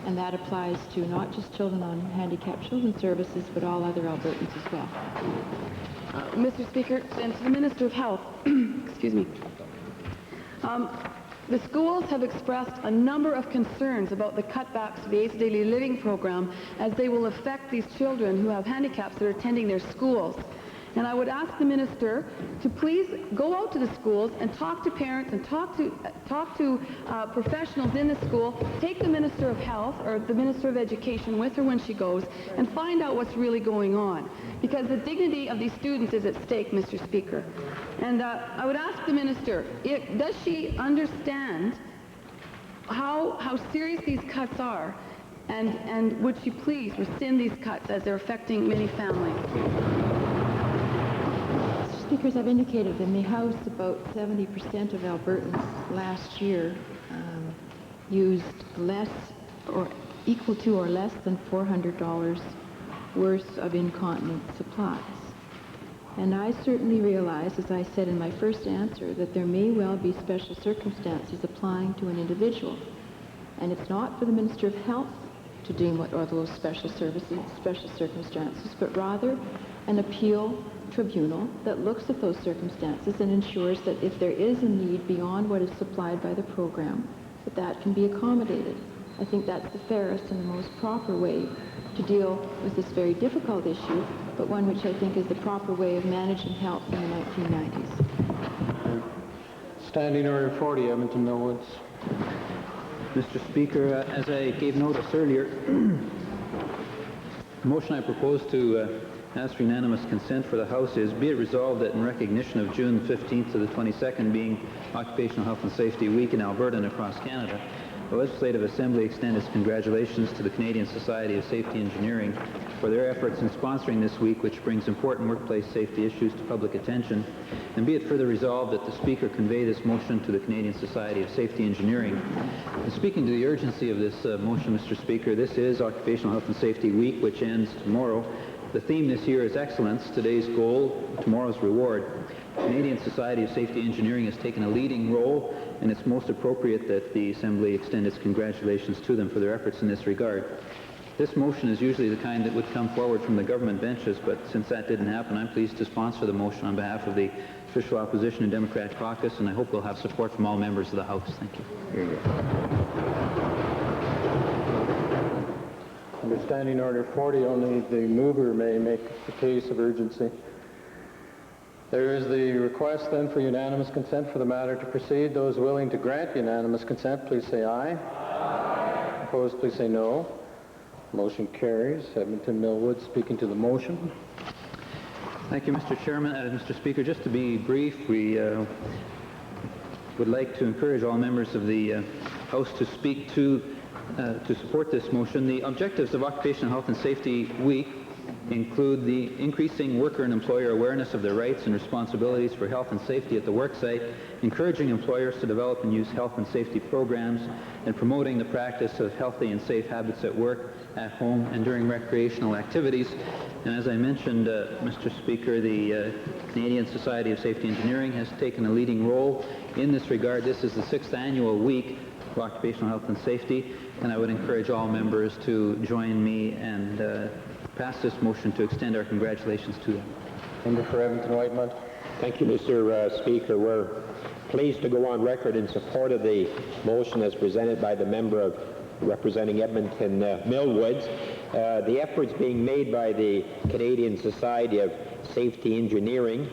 and that applies to not just children on handicapped children's services, but all other Albertans as well. Mr. Speaker, and to the Minister of Health, excuse me. The schools have expressed a number of concerns about the cutbacks to the ACE Daily Living program, as they will affect these children who have handicaps that are attending their schools. And I would ask the minister to please go out to the schools and talk to parents and talk to professionals in the school. Take the Minister of Health or the Minister of Education with her when she goes and find out what's really going on. Because the dignity of these students is at stake, Mr. Speaker. And I would ask the minister, does she understand how serious these cuts are? And would she please rescind these cuts as they're affecting many families? Speakers, I've indicated in the House about 70% of Albertans last year used less or equal to or less than $400 worth of incontinence supplies. And I certainly realize, as I said in my first answer, that there may well be special circumstances applying to an individual. And it's not for the Minister of Health to deem what are those special services, special circumstances, but rather an appeal tribunal that looks at those circumstances and ensures that if there is a need beyond what is supplied by the program, that can be accommodated. I think that's the fairest and the most proper way to deal with this very difficult issue, but one which I think is the proper way of managing health in the 1990s. Standing Order 40, Edmonton Millwoods. Mr. Speaker, as I gave notice earlier, the motion I propose to ask for unanimous consent for the House is, be it resolved that in recognition of June 15th to the 22nd being Occupational Health and Safety Week in Alberta and across Canada, the Legislative Assembly extend its congratulations to the Canadian Society of Safety Engineering for their efforts in sponsoring this week, which brings important workplace safety issues to public attention. And be it further resolved that the Speaker convey this motion to the Canadian Society of Safety Engineering. And speaking to the urgency of this motion, Mr. Speaker, this is Occupational Health and Safety Week, which ends tomorrow. The theme this year is excellence, today's goal, tomorrow's reward. The Canadian Society of Safety Engineering has taken a leading role, and it's most appropriate that the Assembly extend its congratulations to them for their efforts in this regard. This motion is usually the kind that would come forward from the government benches, but since that didn't happen, I'm pleased to sponsor the motion on behalf of the Official Opposition and Democratic Caucus, and I hope we'll have support from all members of the House. Thank you. Under Standing Order 40, only the mover may make the case of urgency. There is the request then for unanimous consent for the matter to proceed. Those willing to grant unanimous consent, please say aye. Aye. Opposed, please say no. Motion carries. Edmonton Millwood speaking to the motion. Thank you, Mr. Chairman. Mr. Speaker, just to be brief, we would like to encourage all members of the House to speak to support this motion. The objectives of Occupational Health and Safety Week include the increasing worker and employer awareness of their rights and responsibilities for health and safety at the worksite, encouraging employers to develop and use health and safety programs, and promoting the practice of healthy and safe habits at work, at home, and during recreational activities. And as I mentioned, Mr. Speaker, the Canadian Society of Safety Engineering has taken a leading role in this regard. This is the 6th annual week of Occupational Health and Safety, and I would encourage all members to join me and pass this motion to extend our congratulations to them. Member for Edmonton Whitemud. Thank you, Mr. Speaker. We're pleased to go on record in support of the motion as presented by the member representing Edmonton Millwoods. The efforts being made by the Canadian Society of Safety Engineering,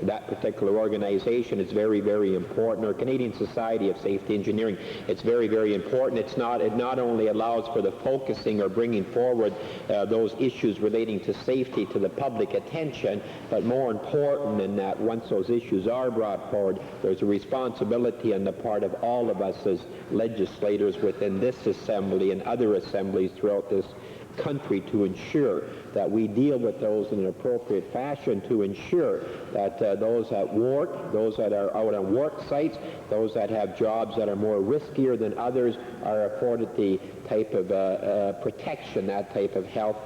that particular organization, is very, very important. Our Canadian Society of Safety Engineering, it's very, very important. It not only allows for the focusing or bringing forward those issues relating to safety to the public attention, but more important than that, once those issues are brought forward, there's a responsibility on the part of all of us as legislators within this assembly and other assemblies throughout this country to ensure that we deal with those in an appropriate fashion, to ensure that those at work, those that are out on work sites, those that have jobs that are more riskier than others are afforded the type of protection, that type of health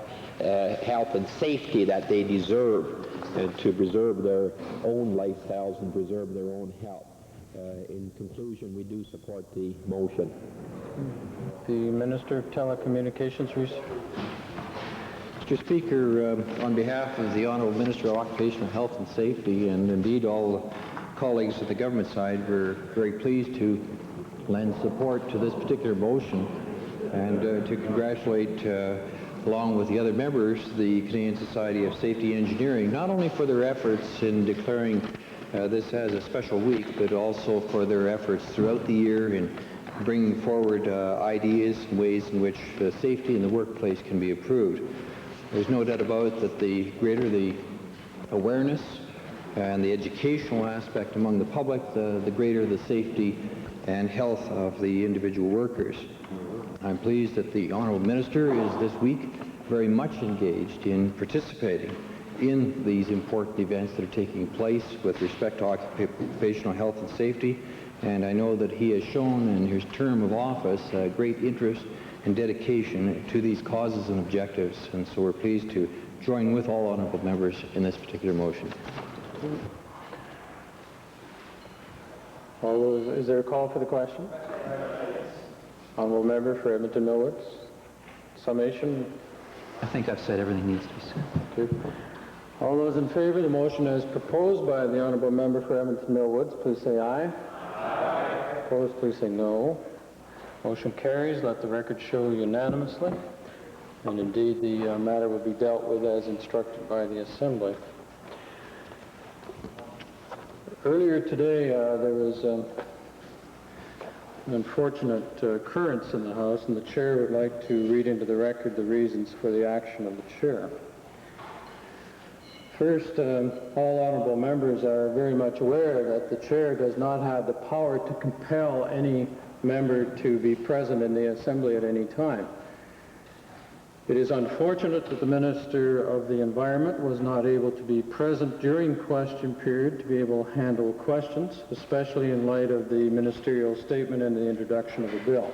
and safety that they deserve, and to preserve their own lifestyles and preserve their own health. In conclusion, we do support the motion. The Minister of Telecommunications. Mr. Speaker, on behalf of the Honourable Minister of Occupational Health and Safety, and indeed all the colleagues at the government side, we're very pleased to lend support to this particular motion and to congratulate, along with the other members, the Canadian Society of Safety Engineering, not only for their efforts in declaring this as a special week, but also for their efforts throughout the year in bringing forward ideas and ways in which safety in the workplace can be improved. There's no doubt about it that the greater the awareness and the educational aspect among the public, the greater the safety and health of the individual workers. I'm pleased that the Honourable Minister is this week very much engaged in participating in these important events that are taking place with respect to occupational health and safety, and I know that he has shown in his term of office great interest and dedication to these causes and objectives, and so we're pleased to join with all honourable members in this particular motion. Is there a call for the question? Honourable member for Edmonton Millwoods. Summation? I think I've said everything needs to be said. Okay. All those in favor of the motion as proposed by the Honourable Member for Edmonton Millwoods, please say aye. Aye. Opposed, please say no. Motion carries. Let the record show unanimously. And indeed, the matter will be dealt with as instructed by the Assembly. Earlier today, there was an unfortunate occurrence in the House, and the Chair would like to read into the record the reasons for the action of the Chair. First, all honourable members are very much aware that the Chair does not have the power to compel any member to be present in the Assembly at any time. It is unfortunate that the Minister of the Environment was not able to be present during question period to be able to handle questions, especially in light of the ministerial statement and the introduction of the bill.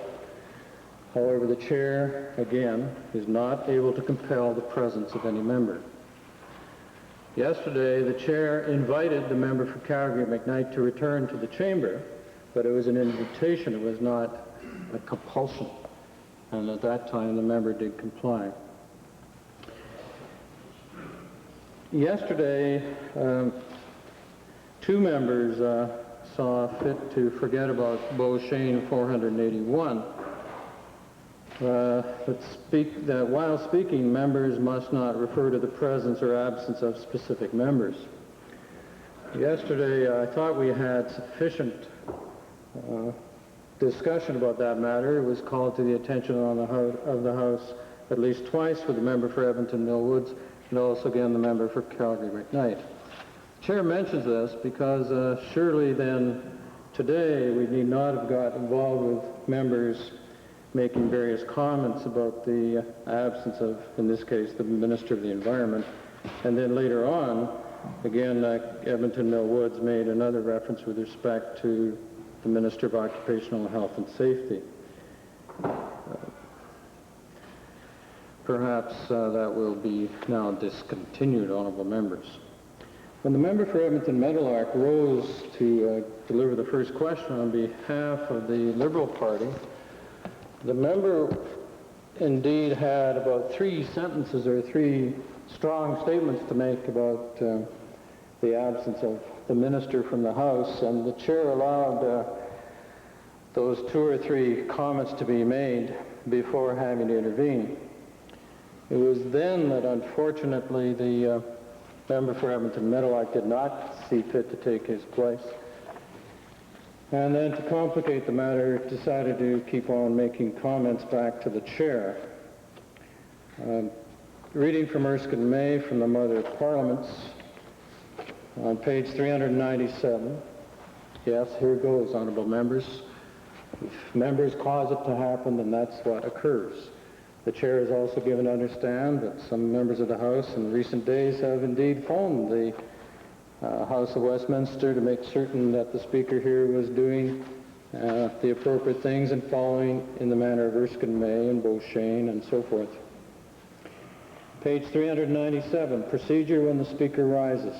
However, the Chair, again, is not able to compel the presence of any member. Yesterday, the Chair invited the member for Calgary-McKnight to return to the chamber, but it was an invitation. It was not a compulsion. And at that time, the member did comply. Yesterday, two members saw fit to forget about Beau Chene 481. But while speaking, members must not refer to the presence or absence of specific members. Yesterday, I thought we had sufficient discussion about that matter. It was called to the attention of the House at least twice with the member for Edmonton Millwoods and also again the member for Calgary-McKnight. The Chair mentions this because surely then today we need not have got involved with members making various comments about the absence of, in this case, the Minister of the Environment. And then later on, again, Edmonton Millwoods made another reference with respect to the Minister of Occupational Health and Safety. Perhaps that will be now discontinued, honourable members. When the member for Edmonton Meadowlark rose to deliver the first question on behalf of the Liberal Party, the member indeed had about three sentences or three strong statements to make about the absence of the minister from the House, and the Chair allowed those two or three comments to be made before having to intervene. It was then that unfortunately the member for Edmonton Meadowlark did not see fit to take his place. And then to complicate the matter, decided to keep on making comments back to the Chair. Reading from Erskine May from the Mother of Parliaments on page 397. Yes, here goes, honourable members. If members cause it to happen, then that's what occurs. The chair is also given to understand that some members of the House in recent days have indeed phoned the House of Westminster to make certain that the Speaker here was doing the appropriate things and following in the manner of Erskine May and Beauchesne and so forth. Page 397, procedure when the Speaker rises.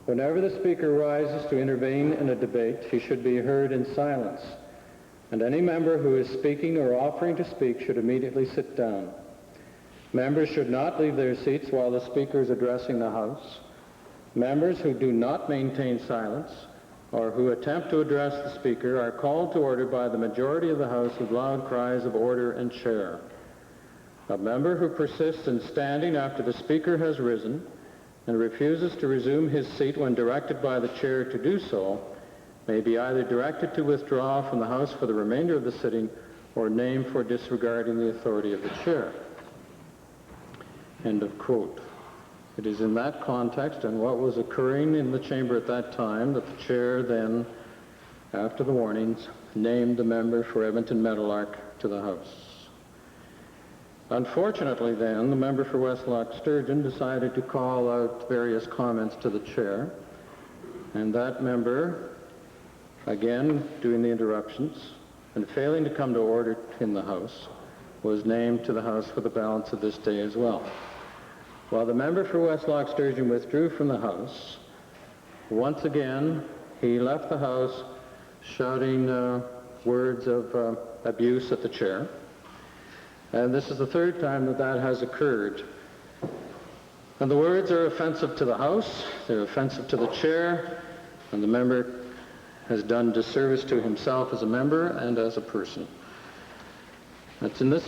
Whenever the Speaker rises to intervene in a debate, he should be heard in silence, and any member who is speaking or offering to speak should immediately sit down. Members should not leave their seats while the Speaker is addressing the House. Members who do not maintain silence or who attempt to address the Speaker are called to order by the majority of the House with loud cries of order and chair. A member who persists in standing after the Speaker has risen and refuses to resume his seat when directed by the chair to do so may be either directed to withdraw from the House for the remainder of the sitting or named for disregarding the authority of the chair. End of quote. It is in that context and what was occurring in the chamber at that time that the chair then, after the warnings, named the member for Edmonton Meadowlark to the House. Unfortunately then, the member for Westlock Sturgeon decided to call out various comments to the chair, and that member, again doing the interruptions and failing to come to order in the House, was named to the House for the balance of this day as well. While the member for Westlock Sturgeon withdrew from the House, once again he left the House shouting words of abuse at the chair. And this is the third time that that has occurred. And the words are offensive to the House, they're offensive to the chair, and the member has done disservice to himself as a member and as a person. It's in this